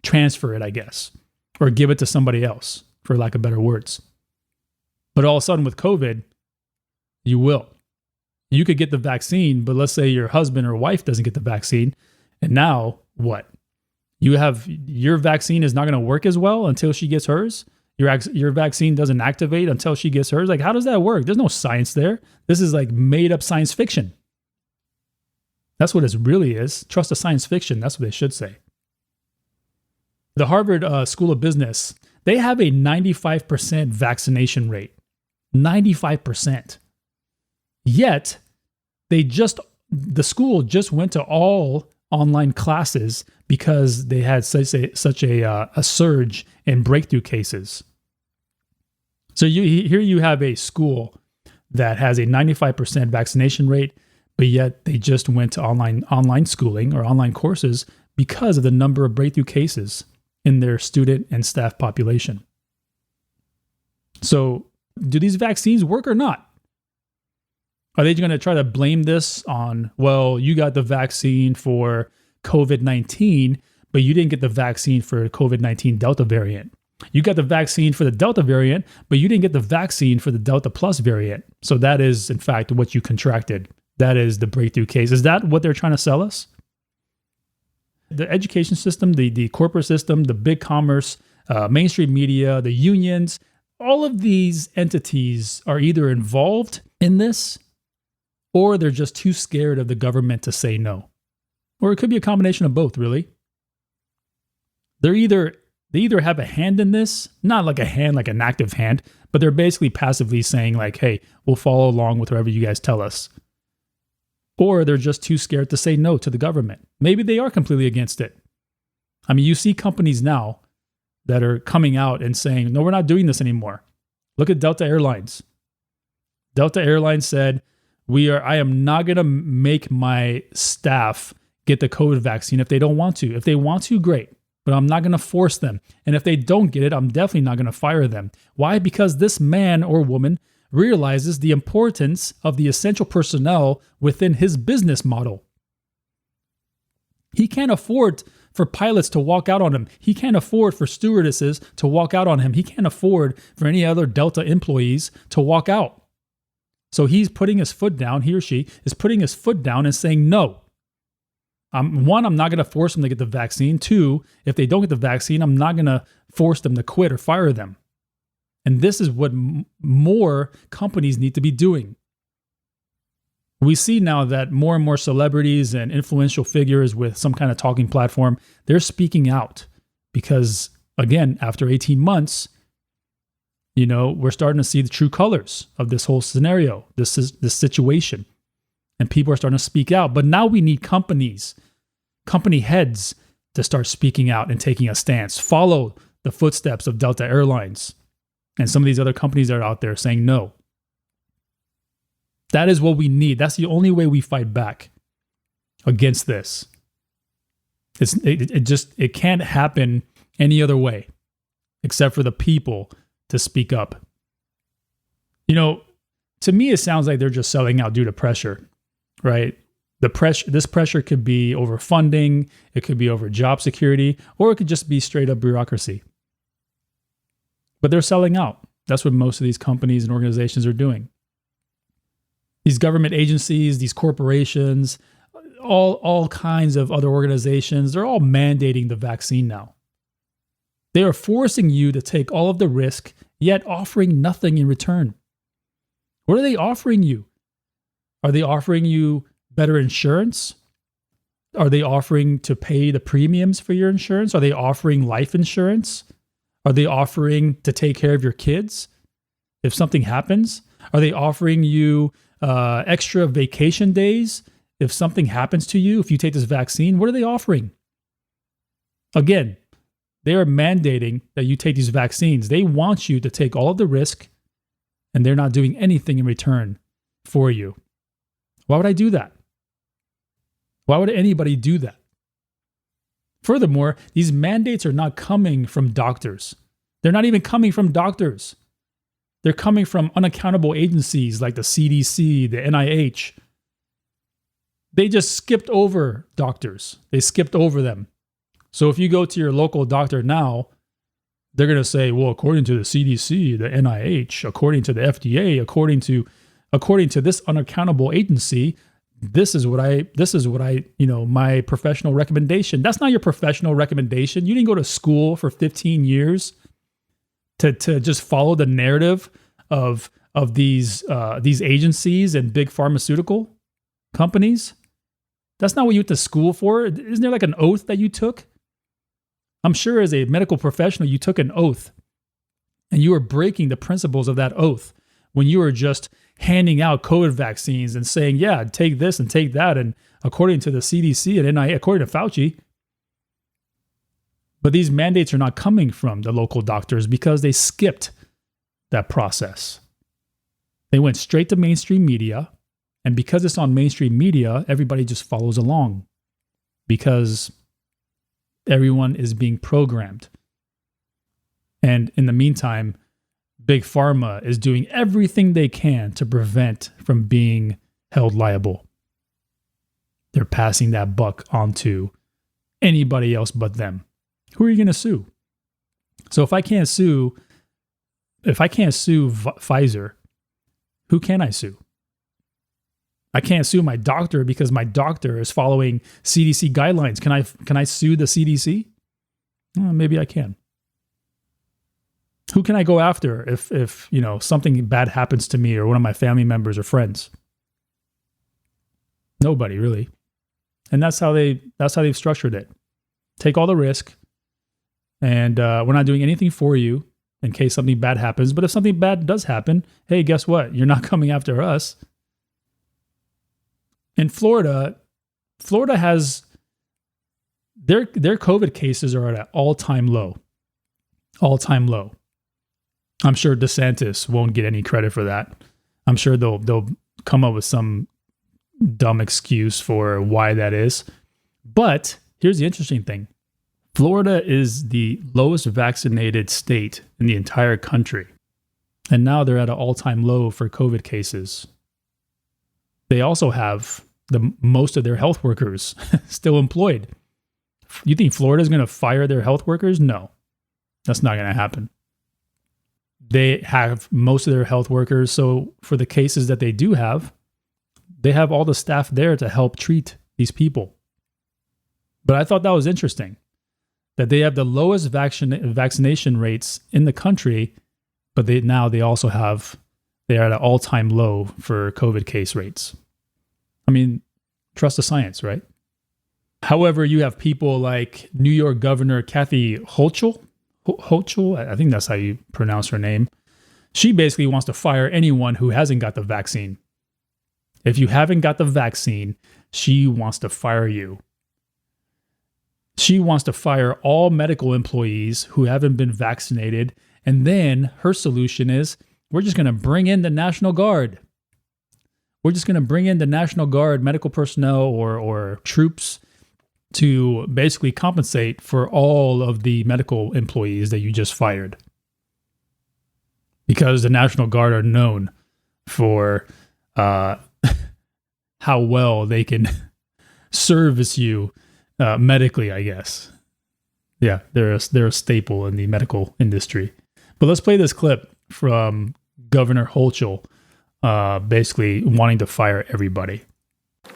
transfer it, I guess, or give it to somebody else, for lack of better words. But all of a sudden with COVID, you will. You could get the vaccine, but let's say your husband or wife doesn't get the vaccine. And now what? Your vaccine is not going to work as well until she gets hers. Your vaccine doesn't activate until she gets hers. Like, how does that work? There's no science there. This is like made up science fiction. That's what it really is. Trust the science fiction. That's what they should say. The Harvard School of Business, they have a 95% vaccination rate. 95%. Yet, the school just went to all online classes because they had such a surge in breakthrough cases. So here you have a school that has a 95% vaccination rate, but yet they just went to online schooling or online courses because of the number of breakthrough cases in their student and staff population. So do these vaccines work or not? Are they going to try to blame this on, well, you got the vaccine for COVID-19, but you didn't get the vaccine for COVID-19 Delta variant. You got the vaccine for the Delta variant, but you didn't get the vaccine for the Delta Plus variant. So that is, in fact, what you contracted. That is the breakthrough case. Is that what they're trying to sell us? The education system, the corporate system, the big commerce, mainstream media, the unions, all of these entities are either involved in this or they're just too scared of the government to say no. Or it could be a combination of both, really. They either have a hand in this, not like a hand, like an active hand, but they're basically passively saying like, hey, we'll follow along with whatever you guys tell us. Or they're just too scared to say no to the government. Maybe they are completely against it. I mean, you see companies now that are coming out and saying, no, we're not doing this anymore. Look at Delta Airlines. Delta Airlines said, I am not going to make my staff get the COVID vaccine if they don't want to. If they want to, great. But I'm not going to force them. And if they don't get it, I'm definitely not going to fire them. Why? Because this man or woman realizes the importance of the essential personnel within his business model. He can't afford for pilots to walk out on him. He can't afford for stewardesses to walk out on him. He can't afford for any other Delta employees to walk out. So he's putting his foot down, he or she is putting his foot down and saying no. One, I'm not going to force them to get the vaccine. Two, if they don't get the vaccine, I'm not going to force them to quit or fire them. And this is what more companies need to be doing. We see now that more and more celebrities and influential figures with some kind of talking platform, they're speaking out because, again, after 18 months, we're starting to see the true colors of this whole scenario, this situation. And people are starting to speak out. But now we need company heads to start speaking out and taking a stance. Follow the footsteps of Delta Airlines and some of these other companies that are out there saying no. That is what we need. That's the only way we fight back against this. It can't happen any other way except for the people to speak up. To me, it sounds like they're just selling out due to pressure, right? This pressure could be over funding, it could be over job security, or it could just be straight up bureaucracy. But they're selling out. That's what most of these companies and organizations are doing. These government agencies, these corporations, all kinds of other organizations, they're all mandating the vaccine now. They are forcing you to take all of the risk, yet offering nothing in return. What are they offering you? Are they offering you better insurance? Are they offering to pay the premiums for your insurance? Are they offering life insurance? Are they offering to take care of your kids if something happens? Are they offering you extra vacation days if something happens to you, if you take this vaccine? What are they offering? Again, they are mandating that you take these vaccines. They want you to take all of the risk, and they're not doing anything in return for you. Why would I do that? Why would anybody do that? Furthermore, these mandates are not coming from doctors. They're not even coming from doctors. They're coming from unaccountable agencies like the CDC, the NIH. They just skipped over doctors. They skipped over them. So if you go to your local doctor now, they're going to say, well, according to the CDC, the NIH, according to the FDA, according to this unaccountable agency, this is what I, my professional recommendation. That's not your professional recommendation. You didn't go to school for 15 years to just follow the narrative of these agencies and big pharmaceutical companies. That's not what you went to school for. Isn't there like an oath that you took? I'm sure as a medical professional, you took an oath and you were breaking the principles of that oath when you were just handing out COVID vaccines and saying, yeah, take this and take that. And according to the CDC and NIH, according to Fauci. But these mandates are not coming from the local doctors because they skipped that process. They went straight to mainstream media. And because it's on mainstream media, everybody just follows along because everyone is being programmed. And in the meantime, Big Pharma is doing everything they can to prevent from being held liable. They're passing that buck on to anybody else but them. Who are you going to sue? So if I can't sue Pfizer, who can I sue? I can't sue my doctor because my doctor is following CDC guidelines. Can I sue the CDC? Well, maybe I can. Who can I go after if something bad happens to me or one of my family members or friends? Nobody really. And that's how they've structured it. Take all the risk, and we're not doing anything for you in case something bad happens. But if something bad does happen, hey, guess what? You're not coming after us. In Florida has their COVID cases are at an all-time low. All-time low. I'm sure DeSantis won't get any credit for that. I'm sure they'll come up with some dumb excuse for why that is. But here's the interesting thing. Florida is the lowest vaccinated state in the entire country. And now they're at an all-time low for COVID cases. They also have most of their health workers still employed. You think Florida is going to fire their health workers? No, that's not going to happen. They have most of their health workers. So for the cases that they do have, they have all the staff there to help treat these people. But I thought that was interesting that they have the lowest vaccination rates in the country, but they also have, they're at an all-time low for COVID case rates. I mean, trust the science, right? However, you have people like New York Governor Kathy Hochul. Hochul, I think that's how you pronounce her name. She basically wants to fire anyone who hasn't got the vaccine. If you haven't got the vaccine, she wants to fire you. She wants to fire all medical employees who haven't been vaccinated. And then her solution is, we're just going to bring in the National Guard. We're just going to bring in the National Guard medical personnel or troops to basically compensate for all of the medical employees that you just fired. Because the National Guard are known for how well they can service you medically, I guess. Yeah, they're a staple in the medical industry. But let's play this clip from Governor Hochul basically wanting to fire everybody.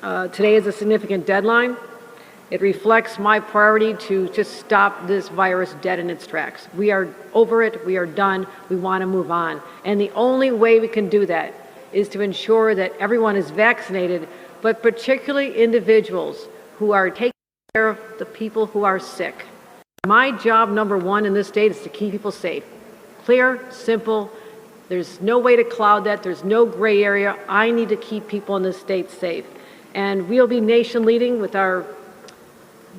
Today is a significant deadline. It reflects my priority to just stop this virus dead in its tracks. We are over it. We are done. We want to move on. And the only way we can do that is to ensure that everyone is vaccinated, but particularly individuals who are taking care of the people who are sick. My job number one in this state is to keep people safe. Clear, simple. There's no way to cloud that. There's no gray area. I need to keep people in this state safe. And we'll be nation leading with our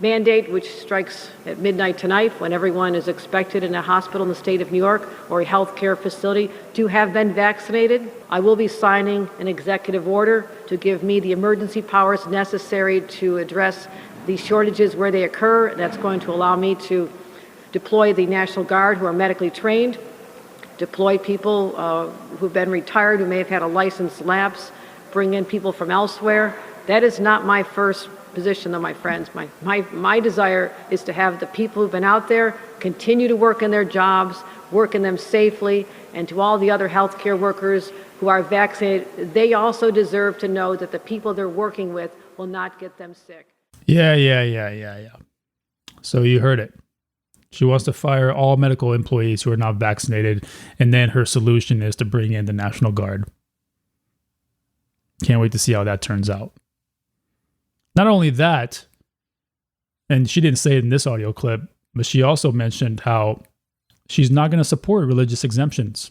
mandate, which strikes at midnight tonight when everyone is expected in a hospital in the state of New York or a healthcare facility to have been vaccinated. I will be signing an executive order to give me the emergency powers necessary to address the shortages where they occur. That's going to allow me to deploy the National Guard, who are medically trained, deploy people who've been retired, who may have had a license lapse, bring in people from elsewhere. That is not my first position, though, my friends. My desire is to have the people who've been out there continue to work in their jobs, work in them safely, and to all the other healthcare workers who are vaccinated, they also deserve to know that the people they're working with will not get them sick. Yeah. So you heard it. She wants to fire all medical employees who are not vaccinated, and then her solution is to bring in the National Guard. Can't wait to see how that turns out. Not only that, and she didn't say it in this audio clip, but she also mentioned how she's not going to support religious exemptions.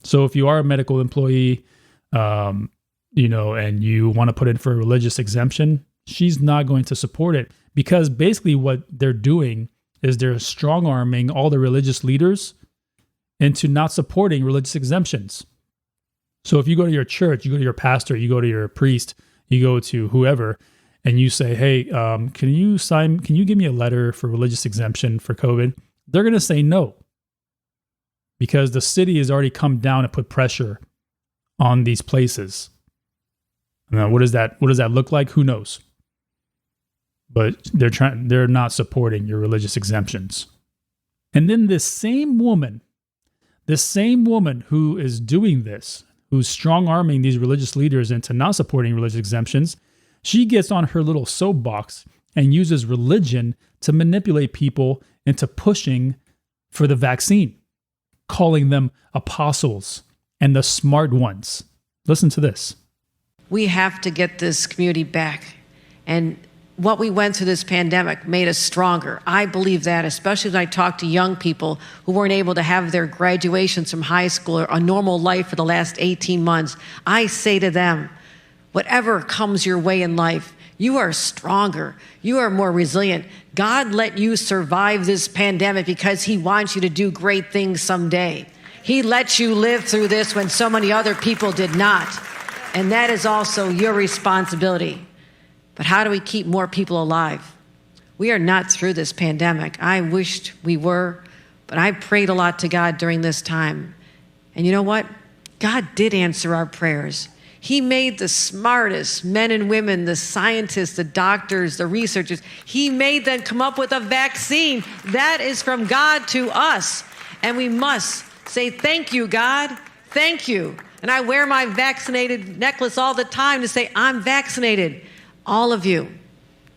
So if you are a medical employee, and you want to put in for a religious exemption, she's not going to support it, because basically what they're doing is they're strong-arming all the religious leaders into not supporting religious exemptions. So if you go to your church, you go to your pastor, you go to your priest, you go to whoever, and you say, hey, can you give me a letter for religious exemption for COVID? They're going to say no, because the city has already come down and put pressure on these places. Now, what does that look like? Who knows? But they're not supporting your religious exemptions. And then this same woman who is doing this, who's strong-arming these religious leaders into not supporting religious exemptions, she gets on her little soapbox and uses religion to manipulate people into pushing for the vaccine, calling them apostles and the smart ones. Listen to this. We have to get this community back. And what we went through this pandemic made us stronger. I believe that, especially when I talk to young people who weren't able to have their graduations from high school or a normal life for the last 18 months. I say to them, whatever comes your way in life, you are stronger. You are more resilient. God let you survive this pandemic because he wants you to do great things someday. He let you live through this when so many other people did not. And that is also your responsibility. But how do we keep more people alive? We are not through this pandemic. I wished we were, but I prayed a lot to God during this time. And you know what? God did answer our prayers. He made the smartest men and women, the scientists, the doctors, the researchers. He made them come up with a vaccine. That is from God to us. And we must say, thank you, God. Thank you. And I wear my vaccinated necklace all the time to say, I'm vaccinated. All of you.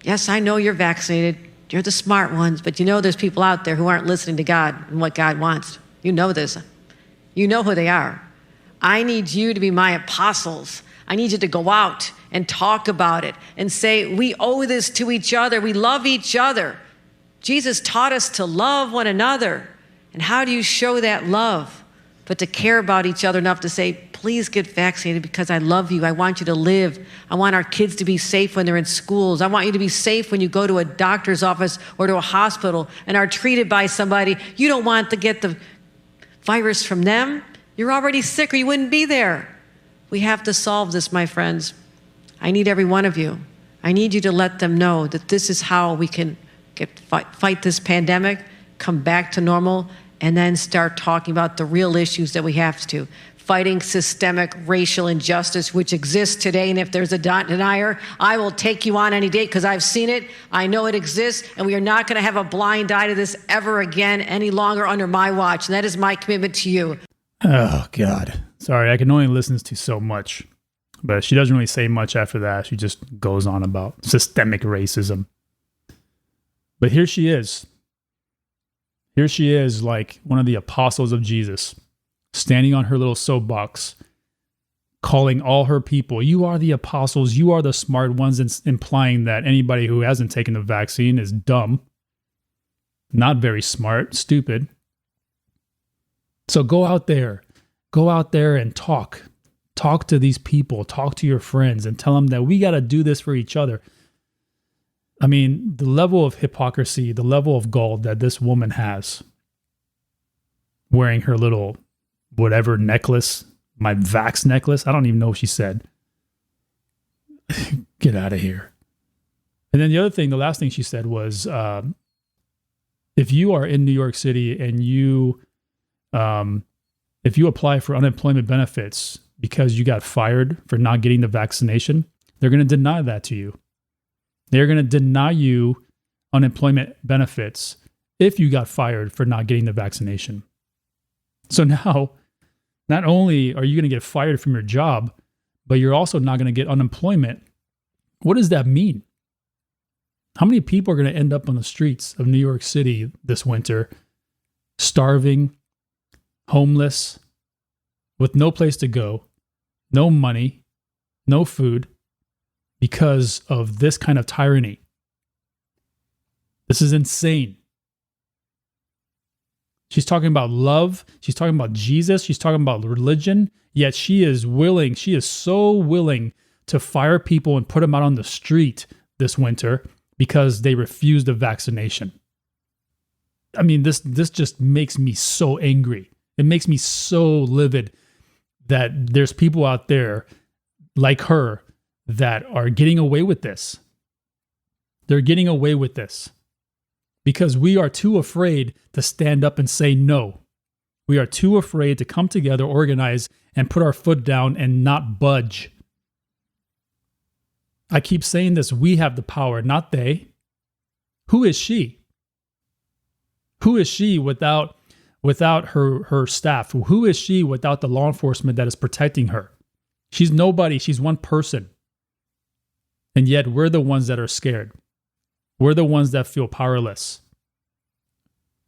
Yes, I know you're vaccinated. You're the smart ones. But you know there's people out there who aren't listening to God and what God wants. You know this. You know who they are. I need you to be my apostles. I need you to go out and talk about it and say, we owe this to each other. We love each other. Jesus taught us to love one another. And how do you show that love? But to care about each other enough to say, please get vaccinated because I love you. I want you to live. I want our kids to be safe when they're in schools. I want you to be safe when you go to a doctor's office or to a hospital and are treated by somebody. You don't want to get the virus from them. You're already sick or you wouldn't be there. We have to solve this, my friends. I need every one of you. I need you to let them know that this is how we can fight this pandemic, come back to normal, and then start talking about the real issues that we have to. Fighting systemic racial injustice, which exists today. And if there's a denier, I will take you on any day because I've seen it. I know it exists. And we are not going to have a blind eye to this ever again any longer under my watch. And that is my commitment to you. Oh, God. Sorry, I can only listen to so much. But she doesn't really say much after that. She just goes on about systemic racism. But here she is. Here she is, like one of the apostles of Jesus, standing on her little soapbox, calling all her people, you are the apostles, you are the smart ones, implying that anybody who hasn't taken the vaccine is dumb, not very smart, stupid. So go out there and talk to these people, talk to your friends and tell them that we got to do this for each other. I mean, the level of hypocrisy, the level of gall that this woman has, wearing her little whatever necklace, my vax necklace. I don't even know what she said. Get out of here. And then the other thing, the last thing she said was, if you are in New York City and if you apply for unemployment benefits because you got fired for not getting the vaccination, they're going to deny that to you. They're going to deny you unemployment benefits if you got fired for not getting the vaccination. So now, not only are you going to get fired from your job, but you're also not going to get unemployment. What does that mean? How many people are going to end up on the streets of New York City this winter, starving, homeless, with no place to go, no money, no food, because of this kind of tyranny? This is insane. She's talking about love. She's talking about Jesus. She's talking about religion. Yet she is so willing to fire people and put them out on the street this winter because they refused the vaccination. I mean, this just makes me so angry. It makes me so livid that there's people out there like her that are getting away with this. They're getting away with this because we are too afraid to stand up and say no. We are too afraid to come together, organize, and put our foot down and not budge. I keep saying this, we have the power, not they. Who is she? Who is she without her staff? Who is she without the law enforcement that is protecting her? She's nobody. She's one person. And yet we're the ones that are scared. We're the ones that feel powerless.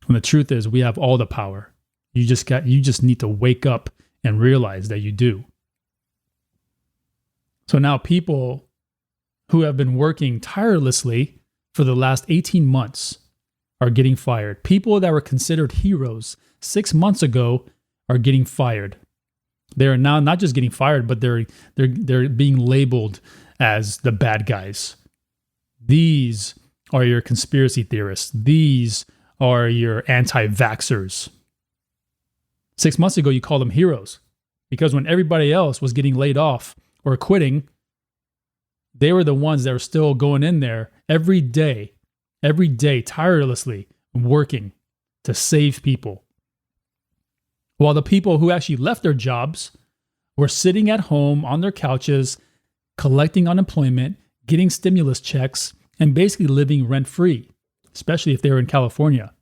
When the truth is, we have all the power. You just need to wake up and realize that you do. So now people who have been working tirelessly for the last 18 months are getting fired. People that were considered heroes 6 months ago are getting fired. They're now not just getting fired, but they're being labeled as the bad guys. These are your conspiracy theorists. These are your anti-vaxxers. 6 months ago, you called them heroes because when everybody else was getting laid off or quitting, they were the ones that were still going in there every day, tirelessly working to save people. While the people who actually left their jobs were sitting at home on their couches, collecting unemployment, getting stimulus checks, and basically living rent-free, especially if they were in California.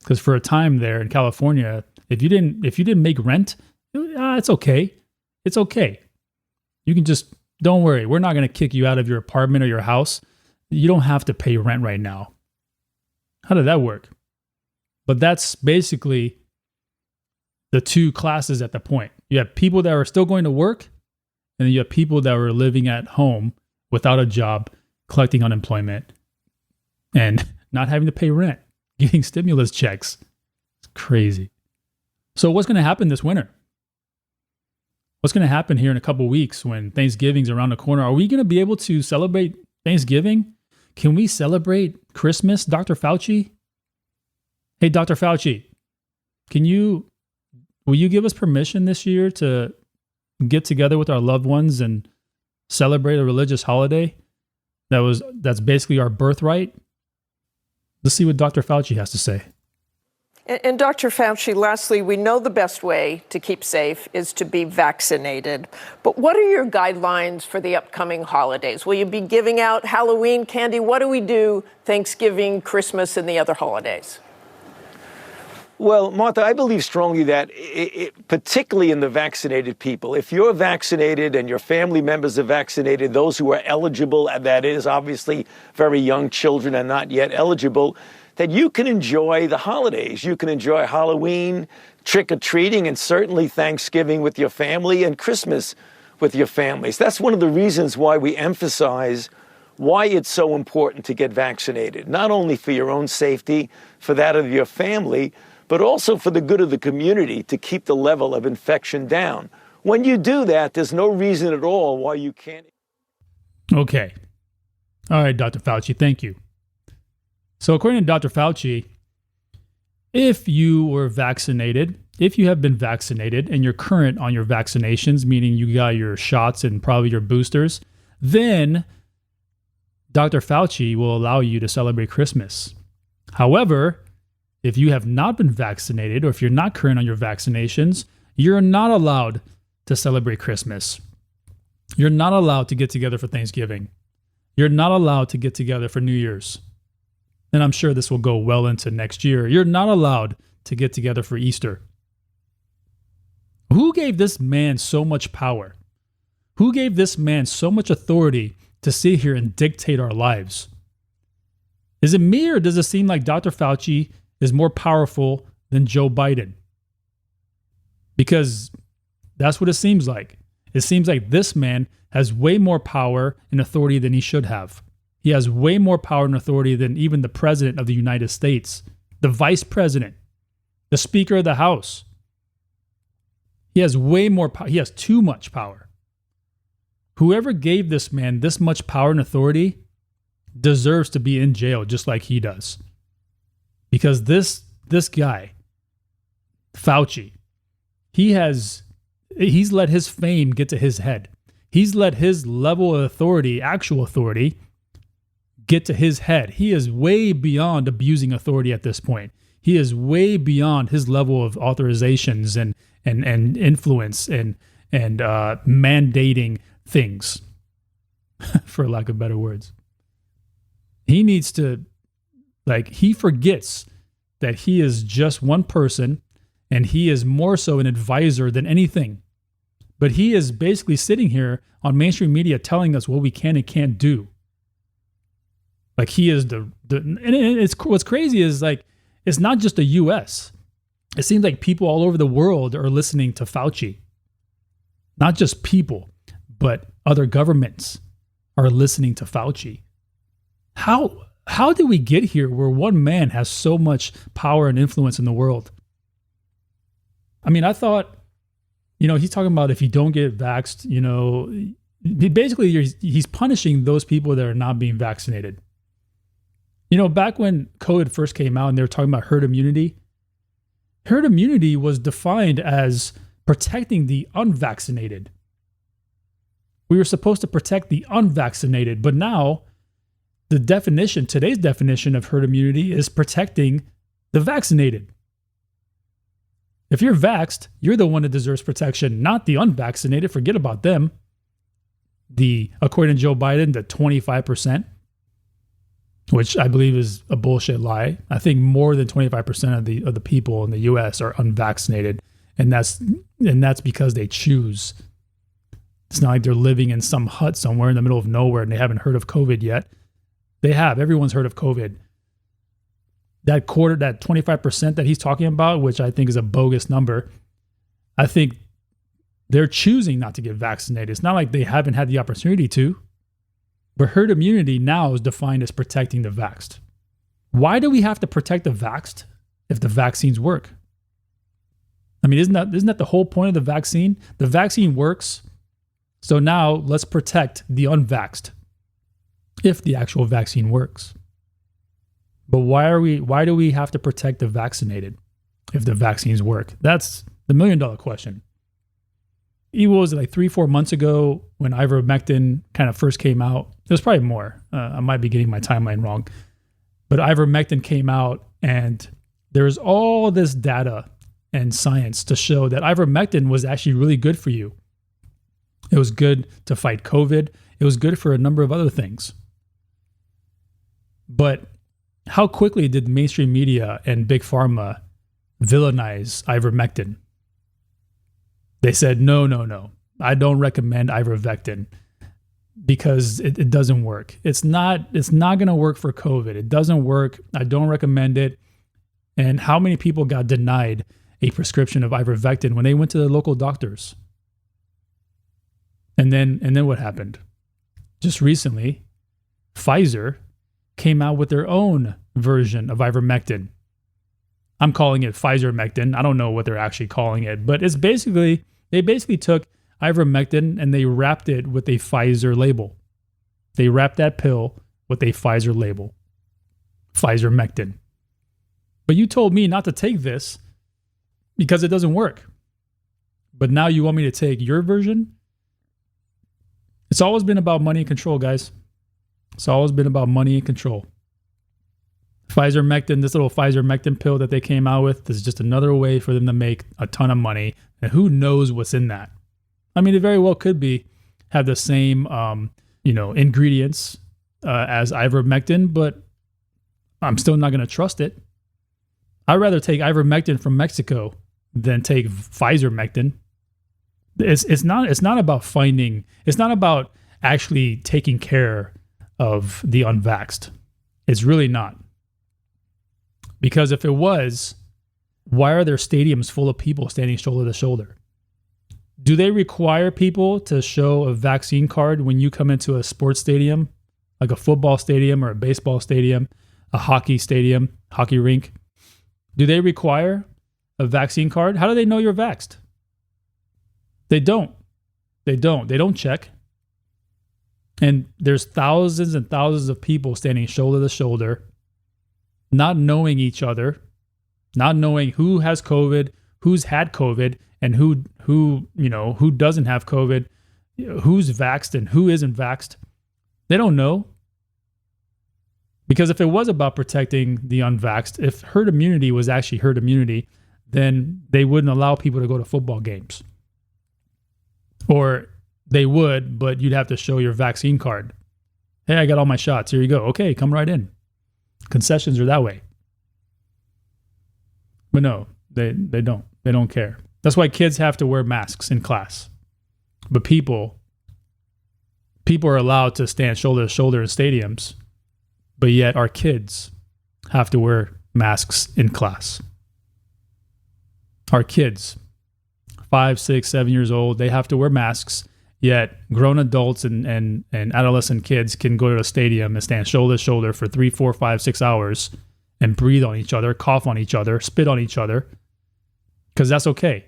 Because for a time there in California, if you didn't make rent, it's okay. It's okay. You can just, don't worry, we're not going to kick you out of your apartment or your house. You don't have to pay rent right now. How did that work? But that's basically the two classes at the point. You have people that are still going to work, And then you have people that were living at home without a job, collecting unemployment, and not having to pay rent, getting stimulus checks. It's crazy. So what's going to happen this winter? What's going to happen here in a couple of weeks when Thanksgiving's around the corner? Are we going to be able to celebrate Thanksgiving? Can we celebrate Christmas, Dr. Fauci? Hey, Dr. Fauci, will you give us permission this year to get together with our loved ones and celebrate a religious holiday that's basically our birthright? Let's see what Dr. Fauci has to say. And Dr. Fauci, lastly, we know the best way to keep safe is to be vaccinated. But what are your guidelines for the upcoming holidays? Will you be giving out Halloween candy? What do we do Thanksgiving, Christmas, and the other holidays? Well, Martha, I believe strongly that, particularly in the vaccinated people, if you're vaccinated and your family members are vaccinated, those who are eligible, that is obviously very young children and not yet eligible, that you can enjoy the holidays. You can enjoy Halloween, trick-or-treating, and certainly Thanksgiving with your family and Christmas with your families. That's one of the reasons why we emphasize why it's so important to get vaccinated, not only for your own safety, for that of your family, but also for the good of the community to keep the level of infection down. When you do that, there's no reason at all why you can't. Okay. All right, Dr. Fauci, thank you. So according to Dr. Fauci, if you were vaccinated, if you have been vaccinated and you're current on your vaccinations, meaning you got your shots and probably your boosters, then Dr. Fauci will allow you to celebrate Christmas. However, if you have not been vaccinated or if you're not current on your vaccinations, you're not allowed to celebrate Christmas. You're not allowed to get together for Thanksgiving. You're not allowed to get together for New Year's. And I'm sure this will go well into next year. You're not allowed to get together for Easter. Who gave this man so much power? Who gave this man so much authority to sit here and dictate our lives? Is it me, or does it seem like Dr. Fauci is more powerful than Joe Biden? Because that's what it seems like. It seems like this man has way more power and authority than he should have. He has way more power and authority than even the president of the United States, the vice president, the Speaker of the House. He has way more power. He has too much power. Whoever gave this man this much power and authority deserves to be in jail just like he does. Because this guy, Fauci, he's let his fame get to his head. He's let his level of authority, actual authority, get to his head. He is way beyond abusing authority at this point. He is way beyond his level of authorizations and influence and mandating things, for lack of better words. He needs to, he forgets that he is just one person and he is more so an advisor than anything. But he is basically sitting here on mainstream media telling us what we can and can't do. Like he is and it's what's crazy is it's not just the US. It seems like people all over the world are listening to Fauci. Not just people, but other governments are listening to Fauci. How did we get here where one man has so much power and influence in the world? I mean, I thought, he's talking about if you don't get vaxxed, basically he's punishing those people that are not being vaccinated. Back when COVID first came out and they were talking about herd immunity was defined as protecting the unvaccinated. We were supposed to protect the unvaccinated, but now today's definition of herd immunity is protecting the vaccinated. If you're vaxxed, you're the one that deserves protection, not the unvaccinated. Forget about them. According to Joe Biden, the 25%, which I believe is a bullshit lie. I think more than 25% of the people in the U.S. are unvaccinated, and that's because they choose. It's not like they're living in some hut somewhere in the middle of nowhere and they haven't heard of COVID yet. They have. Everyone's heard of COVID. That 25% that he's talking about, which I think is a bogus number, I think They're choosing not to get vaccinated. It's not like they haven't had the opportunity to. But herd immunity now is defined as protecting the vaxxed. Why do we have to protect the vaxxed if the vaccines work? I mean, isn't that the whole point of the vaccine? The vaccine works. So now let's protect the unvaxxed if the actual vaccine works. But why do we have to protect the vaccinated if the vaccines work? That's the $1 million question. It was like 3-4 months ago when ivermectin kind of first came out. There's probably more. I might be getting my timeline wrong. But ivermectin came out, and there's all this data and science to show that ivermectin was actually really good for you. It was good to fight COVID. It was good for a number of other things. But how quickly did mainstream media and big pharma villainize ivermectin? They said, no, I don't recommend ivermectin because it doesn't work. It's not going to work for COVID. It doesn't work. I don't recommend it. And how many people got denied a prescription of ivermectin when they went to their local doctors? And then what happened? Just recently, Pfizer came out with their own version of ivermectin. I'm calling it Pfizer-mectin. I don't know what they're actually calling it, but it's basically, they basically took ivermectin and they wrapped it with a Pfizer label. They wrapped that pill with a Pfizer label. Pfizer-mectin. But you told me not to take this because it doesn't work. But now you want me to take your version? It's always been about money and control, guys. It's always been about money and control. Pfizer-mectin, this little Pfizer-mectin pill that they came out with, is just another way for them to make a ton of money. And who knows what's in that? I mean, it very well could have the same, ingredients as ivermectin, but I'm still not going to trust it. I'd rather take ivermectin from Mexico than take Pfizer-mectin. It's not about finding. It's not about actually taking care of the unvaxxed. It's really not. Because if it was, why are there stadiums full of people standing shoulder to shoulder? Do they require people to show a vaccine card when you come into a sports stadium, like a football stadium or a baseball stadium, a hockey stadium, hockey rink? Do they require a vaccine card? How do they know you're vaxxed? They don't. They don't check. And there's thousands and thousands of people standing shoulder to shoulder, not knowing each other, not knowing who has COVID, who's had COVID, and who doesn't have COVID, who's vaxxed and who isn't vaxxed. They don't know. Because if it was about protecting the unvaxxed, if herd immunity was actually herd immunity, then they wouldn't allow people to go to football games. Or they would, but you'd have to show your vaccine card. Hey, I got all my shots. Here you go. Okay, come right in. Concessions are that way. But no, they don't. They don't care. That's why kids have to wear masks in class. But people are allowed to stand shoulder to shoulder in stadiums, but yet our kids have to wear masks in class. Our kids, 5, 6, 7 years old, they have to wear masks, yet grown adults and adolescent kids can go to a stadium and stand shoulder to shoulder for 3, 4, 5, 6 hours and breathe on each other, cough on each other, spit on each other, because that's okay.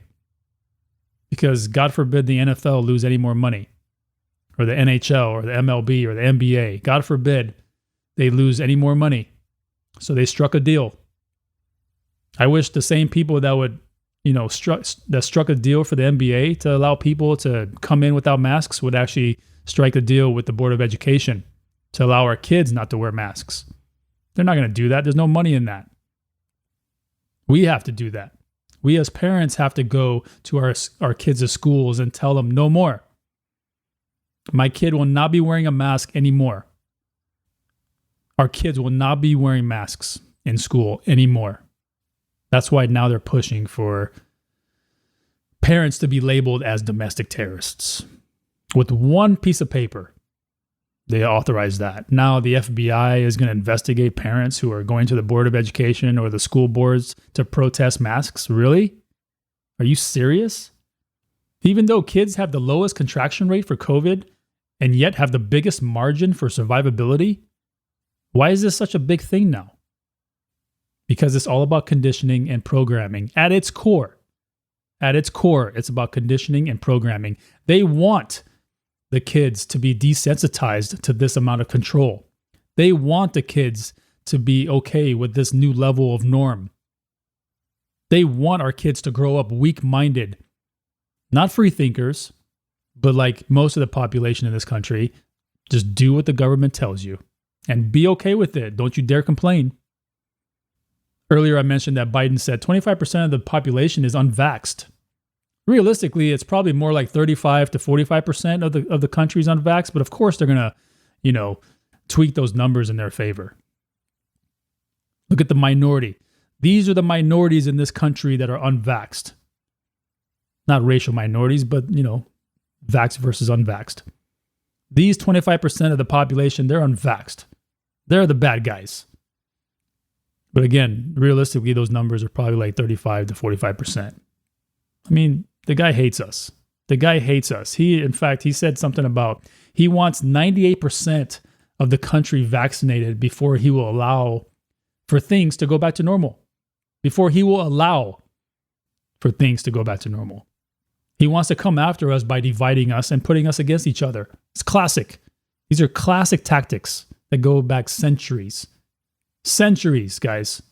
Because God forbid the NFL lose any more money, or the NHL or the MLB or the NBA. God forbid they lose any more money. So they struck a deal. I wish the same people that would struck a deal for the NBA to allow people to come in without masks would actually strike a deal with the Board of Education to allow our kids not to wear masks. They're not going to do that. There's no money in that. We have to do that. We as parents have to go to our kids' schools and tell them no more. My kid will not be wearing a mask anymore. Our kids will not be wearing masks in school anymore. That's why now they're pushing for parents to be labeled as domestic terrorists. With one piece of paper, they authorize that. Now the FBI is going to investigate parents who are going to the Board of Education or the school boards to protest masks. Really? Are you serious? Even though kids have the lowest contraction rate for COVID and yet have the biggest margin for survivability, why is this such a big thing now? Because it's all about conditioning and programming at its core. At its core, it's about conditioning and programming. They want the kids to be desensitized to this amount of control. They want the kids to be okay with this new level of norm. They want our kids to grow up weak-minded, not free thinkers, but like most of the population in this country, just do what the government tells you and be okay with it. Don't you dare complain. Earlier, I mentioned that Biden said 25% of the population is unvaxxed. Realistically, it's probably more like 35 to 45% of the country is unvaxxed, but of course they're going to, tweak those numbers in their favor. Look at the minority. These are the minorities in this country that are unvaxxed. Not racial minorities, but, vaxxed versus unvaxxed. These 25% of the population, they're unvaxxed. They're the bad guys. But again, realistically, those numbers are probably like 35 to 45%. I mean, the guy hates us. The guy hates us. In fact, he said something about he wants 98% of the country vaccinated before he will allow for things to go back to normal. Before he will allow for things to go back to normal. He wants to come after us by dividing us and putting us against each other. It's classic. These are classic tactics that go back centuries. Centuries, guys.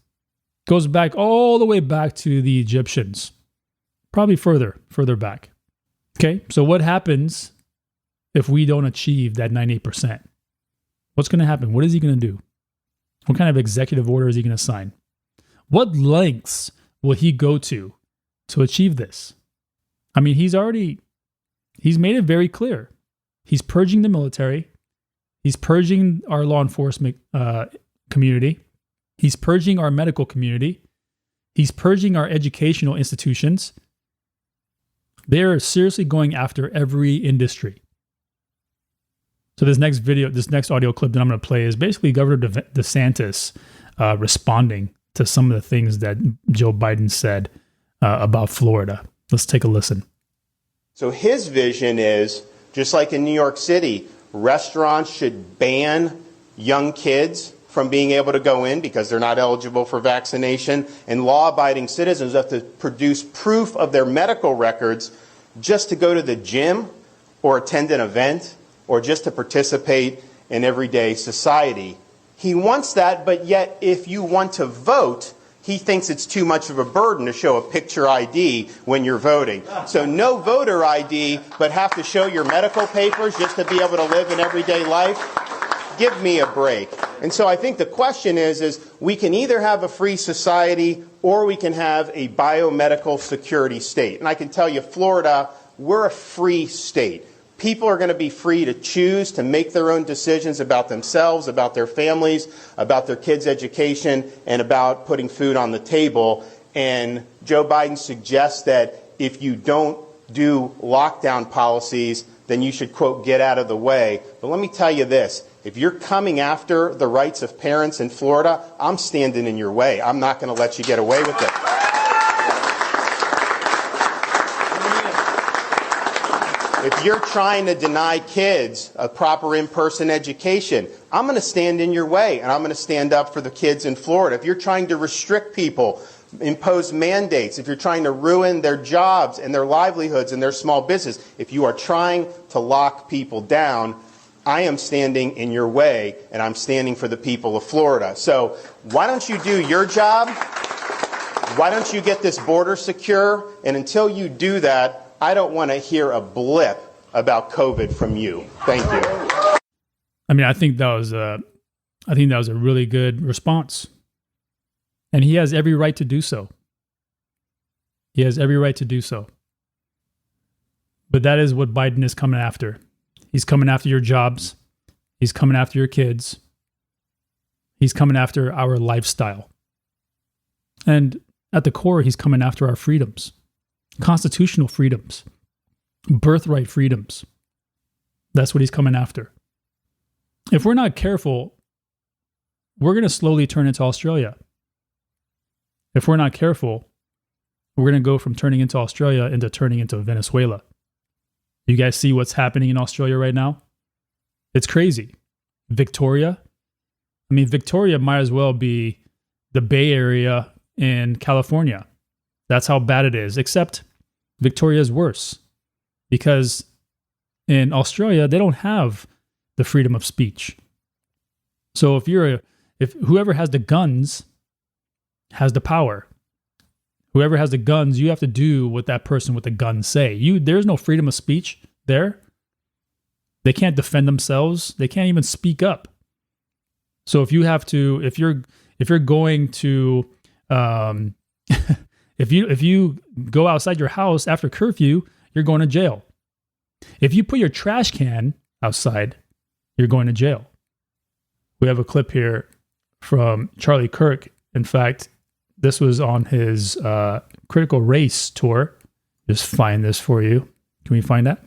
Goes back all the way back to the Egyptians. Probably further back. Okay, so what happens if we don't achieve that 98%? What's going to happen? What is he going to do? What kind of executive order is he going to sign? What lengths will he go to achieve this? I mean, he's made it very clear. He's purging the military. He's purging our law enforcement community. He's purging our medical community. He's purging our educational institutions. They're seriously going after every industry. So this next audio clip that I'm going to play is basically Governor DeSantis responding to some of the things that Joe Biden said about Florida. Let's take a listen. So his vision is, just like in New York City, restaurants should ban young kids from being able to go in because they're not eligible for vaccination, and law-abiding citizens have to produce proof of their medical records just to go to the gym or attend an event or just to participate in everyday society. He wants that, but yet if you want to vote, he thinks it's too much of a burden to show a picture ID when you're voting. So no voter ID, but have to show your medical papers just to be able to live in everyday life? Give me a break. And so I think the question is we can either have a free society or we can have a biomedical security state. And I can tell you, Florida, we're a free state. People are going to be free to choose to make their own decisions about themselves, about their families, about their kids' education, and about putting food on the table. And Joe Biden suggests that if you don't do lockdown policies, then you should, quote, get out of the way. But let me tell you this. If you're coming after the rights of parents in Florida, I'm standing in your way. I'm not going to let you get away with it. If you're trying to deny kids a proper in-person education, I'm going to stand in your way, and I'm going to stand up for the kids in Florida. If you're trying to restrict people, impose mandates, if you're trying to ruin their jobs and their livelihoods and their small business, if you are trying to lock people down, I am standing in your way, and I'm standing for the people of Florida. So why don't you do your job? Why don't you get this border secure? And until you do that, I don't want to hear a blip about COVID from you. Thank you. I mean, I think that was a really good response. And he has every right to do so. He has every right to do so. But that is what Biden is coming after. He's coming after your jobs. He's coming after your kids. He's coming after our lifestyle. And at the core, he's coming after our freedoms. Constitutional freedoms. Birthright freedoms. That's what he's coming after. If we're not careful, we're going to slowly turn into Australia. If we're not careful, we're going to go from turning into Australia into turning into Venezuela. You guys see what's happening in Australia right now? It's crazy. Victoria. I mean, Victoria might as well be the Bay Area in California. That's how bad it is, except Victoria is worse because in Australia, they don't have the freedom of speech. So if whoever has the guns has the power, whoever has the guns, you have to do what that person with the gun say. There's no freedom of speech there. They can't defend themselves. They can't even speak up. So if you're going to, if you go outside your house after curfew, you're going to jail. If you put your trash can outside, you're going to jail. We have a clip here from Charlie Kirk. In fact, this was on his Critical Race tour. Just find this for you. Can we find that?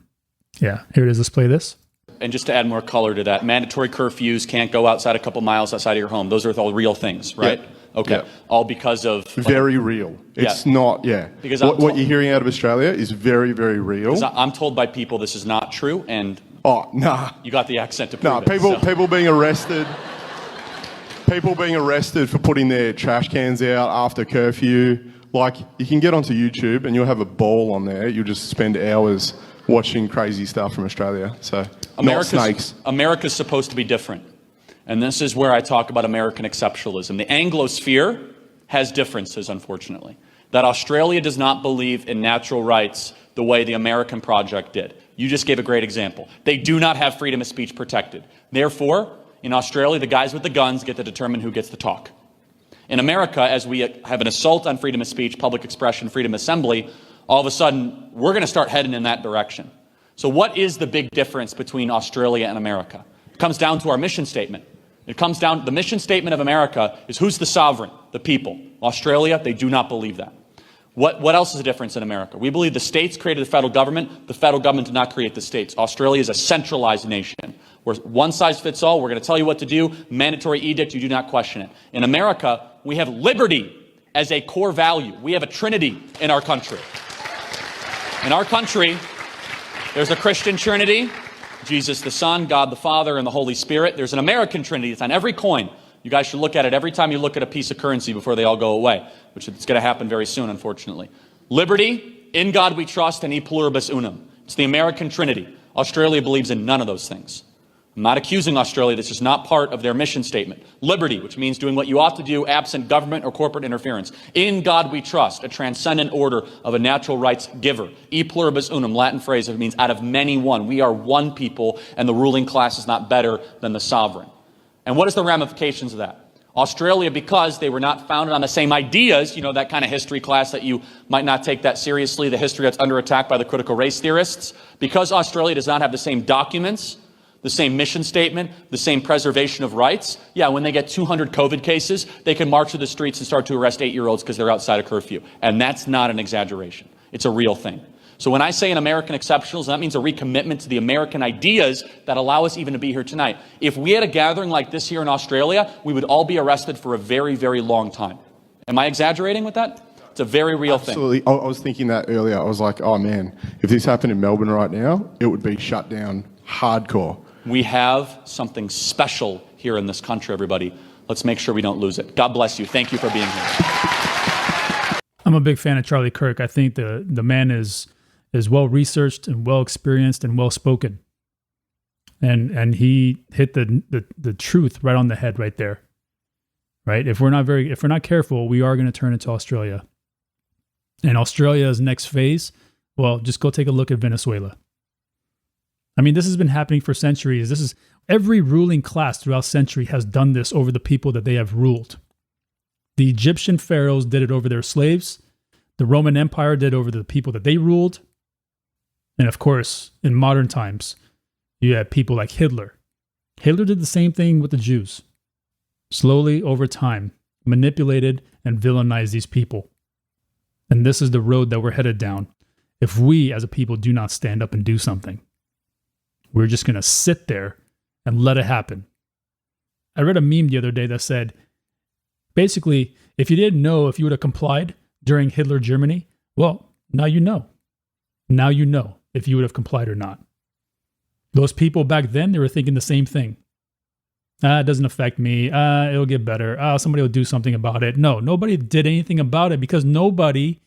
Yeah, here it is. Let's play this. And just to add more color to that, mandatory curfews, can't go outside a couple miles outside of your home. Those are all real things, right? Yep. Okay. Yep. All because of... Very real. It's not, Because what you're hearing out of Australia is very, very real. Because I'm told by people this is not true, and... Oh, nah. You got the accent to prove it. People being arrested... People being arrested for putting their trash cans out after curfew. Like, you can get onto YouTube and you'll have a ball on there. You'll just spend hours watching crazy stuff from Australia. So, not snakes. America's supposed to be different. And this is where I talk about American exceptionalism. The Anglosphere has differences, unfortunately. That Australia does not believe in natural rights the way the American project did. You just gave a great example. They do not have freedom of speech protected. Therefore, in Australia, the guys with the guns get to determine who gets to talk. In America, as we have an assault on freedom of speech, public expression, freedom of assembly, all of a sudden, we're going to start heading in that direction. So what is the big difference between Australia and America? It comes down to our mission statement. It comes down to the mission statement of America is who's the sovereign? The people. Australia, they do not believe that. What else is the difference in America? We believe the states created the federal government. The federal government did not create the states. Australia is a centralized nation. We're one size fits all. We're going to tell you what to do. Mandatory edict, you do not question it. In America, we have liberty as a core value. We have a trinity in our country. In our country, there's a Christian trinity, Jesus the Son, God the Father, and the Holy Spirit. There's an American trinity. It's on every coin. You guys should look at it every time you look at a piece of currency before they all go away, which is going to happen very soon, unfortunately. Liberty, in God we trust, and e pluribus unum. It's the American trinity. Australia believes in none of those things. I'm not accusing Australia. This is not part of their mission statement. Liberty, which means doing what you ought to do absent government or corporate interference. In God we trust, a transcendent order of a natural rights giver. E pluribus unum, Latin phrase that means out of many one. We are one people, and the ruling class is not better than the sovereign. And what is the ramifications of that? Australia, because they were not founded on the same ideas, you know, that kind of history class that you might not take that seriously, the history that's under attack by the critical race theorists, because Australia does not have the same documents, the same mission statement, the same preservation of rights, when they get 200 COVID cases, they can march through the streets and start to arrest 8-year-olds because they're outside of curfew. And that's not an exaggeration. It's a real thing. So when I say an American exceptionalism, that means a recommitment to the American ideas that allow us even to be here tonight. If we had a gathering like this here in Australia, we would all be arrested for a very, very long time. Am I exaggerating with that? It's a very real thing. Absolutely. I was thinking that earlier. I was like, oh man, if this happened in Melbourne right now, it would be shut down hardcore. We have something special here in this country, everybody. Let's make sure we don't lose it. God bless you. Thank you for being here. I'm a big fan of Charlie Kirk. I think the man is well-researched and well-experienced and well-spoken. And he hit the truth right on the head right there. Right? If we're not careful, we are going to turn into Australia. And Australia's next phase, well, just go take a look at Venezuela. I mean, this has been happening for centuries. Every ruling class throughout century has done this over the people that they have ruled. The Egyptian pharaohs did it over their slaves. The Roman Empire did over the people that they ruled. And of course, in modern times, you have people like Hitler. Hitler did the same thing with the Jews. Slowly, over time, manipulated and villainized these people. And this is the road that we're headed down. If we, as a people, do not stand up and do something, we're just going to sit there and let it happen. I read a meme the other day that said, basically, if you didn't know if you would have complied during Hitler Germany, well, now you know. Now you know. if you would have complied or not. Those people back then, they were thinking the same thing. It doesn't affect me. It'll get better. Somebody will do something about it. No, nobody did anything about it because nobody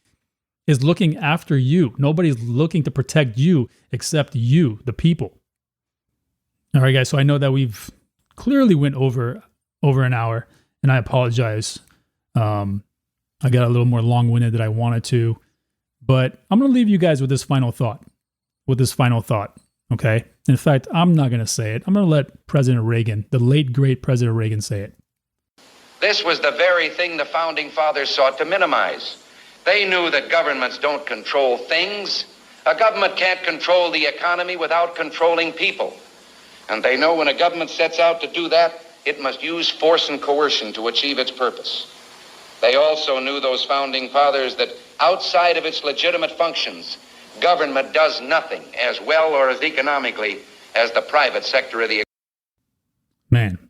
is looking after you. Nobody's looking to protect you except you, the people. All right, guys. So I know that we've clearly went over an hour, and I apologize. I got a little more long-winded than I wanted to, but I'm going to leave you guys with this final thought. Okay. In fact, I'm not going to say it. I'm going to let President Reagan, the late, great President Reagan, say it. This was the very thing the founding fathers sought to minimize. They knew that governments don't control things. A government can't control the economy without controlling people. And they know when a government sets out to do that, it must use force and coercion to achieve its purpose. They also knew, those founding fathers, that outside of its legitimate functions, government does nothing as well or as economically as the private sector of the economy. Man,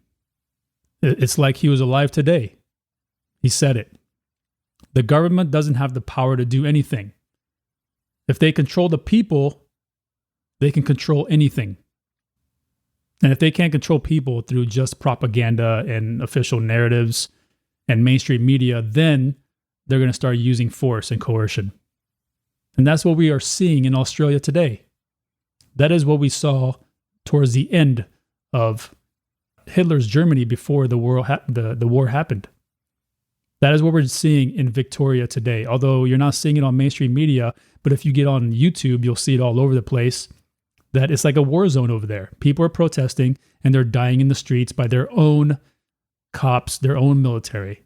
it's like he was alive today. He said it. The government doesn't have the power to do anything. If they control the people, they can control anything. And if they can't control people through just propaganda and official narratives and mainstream media, then they're going to start using force and coercion. And that's what we are seeing in Australia today. That is what we saw towards the end of Hitler's Germany before the war happened. That is what we're seeing in Victoria today. Although you're not seeing it on mainstream media, but if you get on YouTube, you'll see it all over the place. That it's like a war zone over there. People are protesting and they're dying in the streets by their own cops, their own military.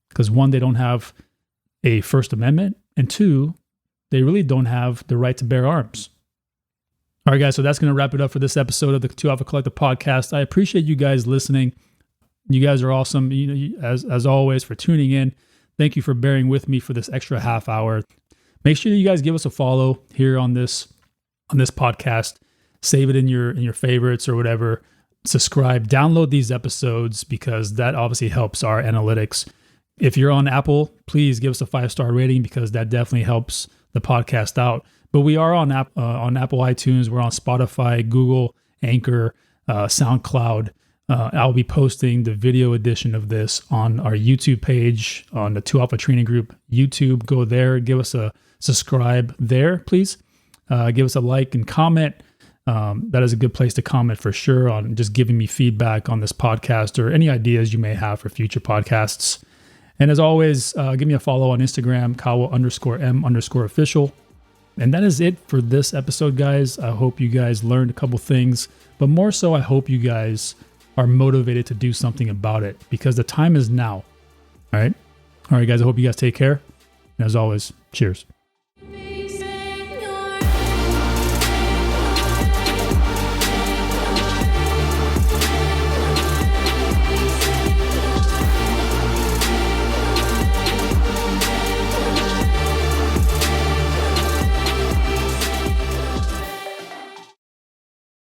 Because one, they don't have a First Amendment, and two, they really don't have the right to bear arms. All right, guys, so that's going to wrap it up for this episode of the 2 Alpha Collective podcast. I appreciate you guys listening. You guys are awesome, as always, for tuning in. Thank you for bearing with me for this extra half hour. Make sure you guys give us a follow here on this podcast. Save it in your favorites or whatever. Subscribe, download these episodes because that obviously helps our analytics. If you're on Apple, please give us a 5-star rating because that definitely helps the podcast out. But we are on Apple iTunes. We're on Spotify, Google, Anchor, SoundCloud. I'll be posting the video edition of this on our YouTube page, on the 2 Alpha Training Group YouTube. Go there, give us a subscribe there, please. Give us a like and comment. That is a good place to comment for sure on just giving me feedback on this podcast or any ideas you may have for future podcasts. And as always, give me a follow on Instagram, Kawa_M_official. And that is it for this episode, guys. I hope you guys learned a couple things, but more so, I hope you guys are motivated to do something about it because the time is now. All right, guys. I hope you guys take care. And as always, cheers.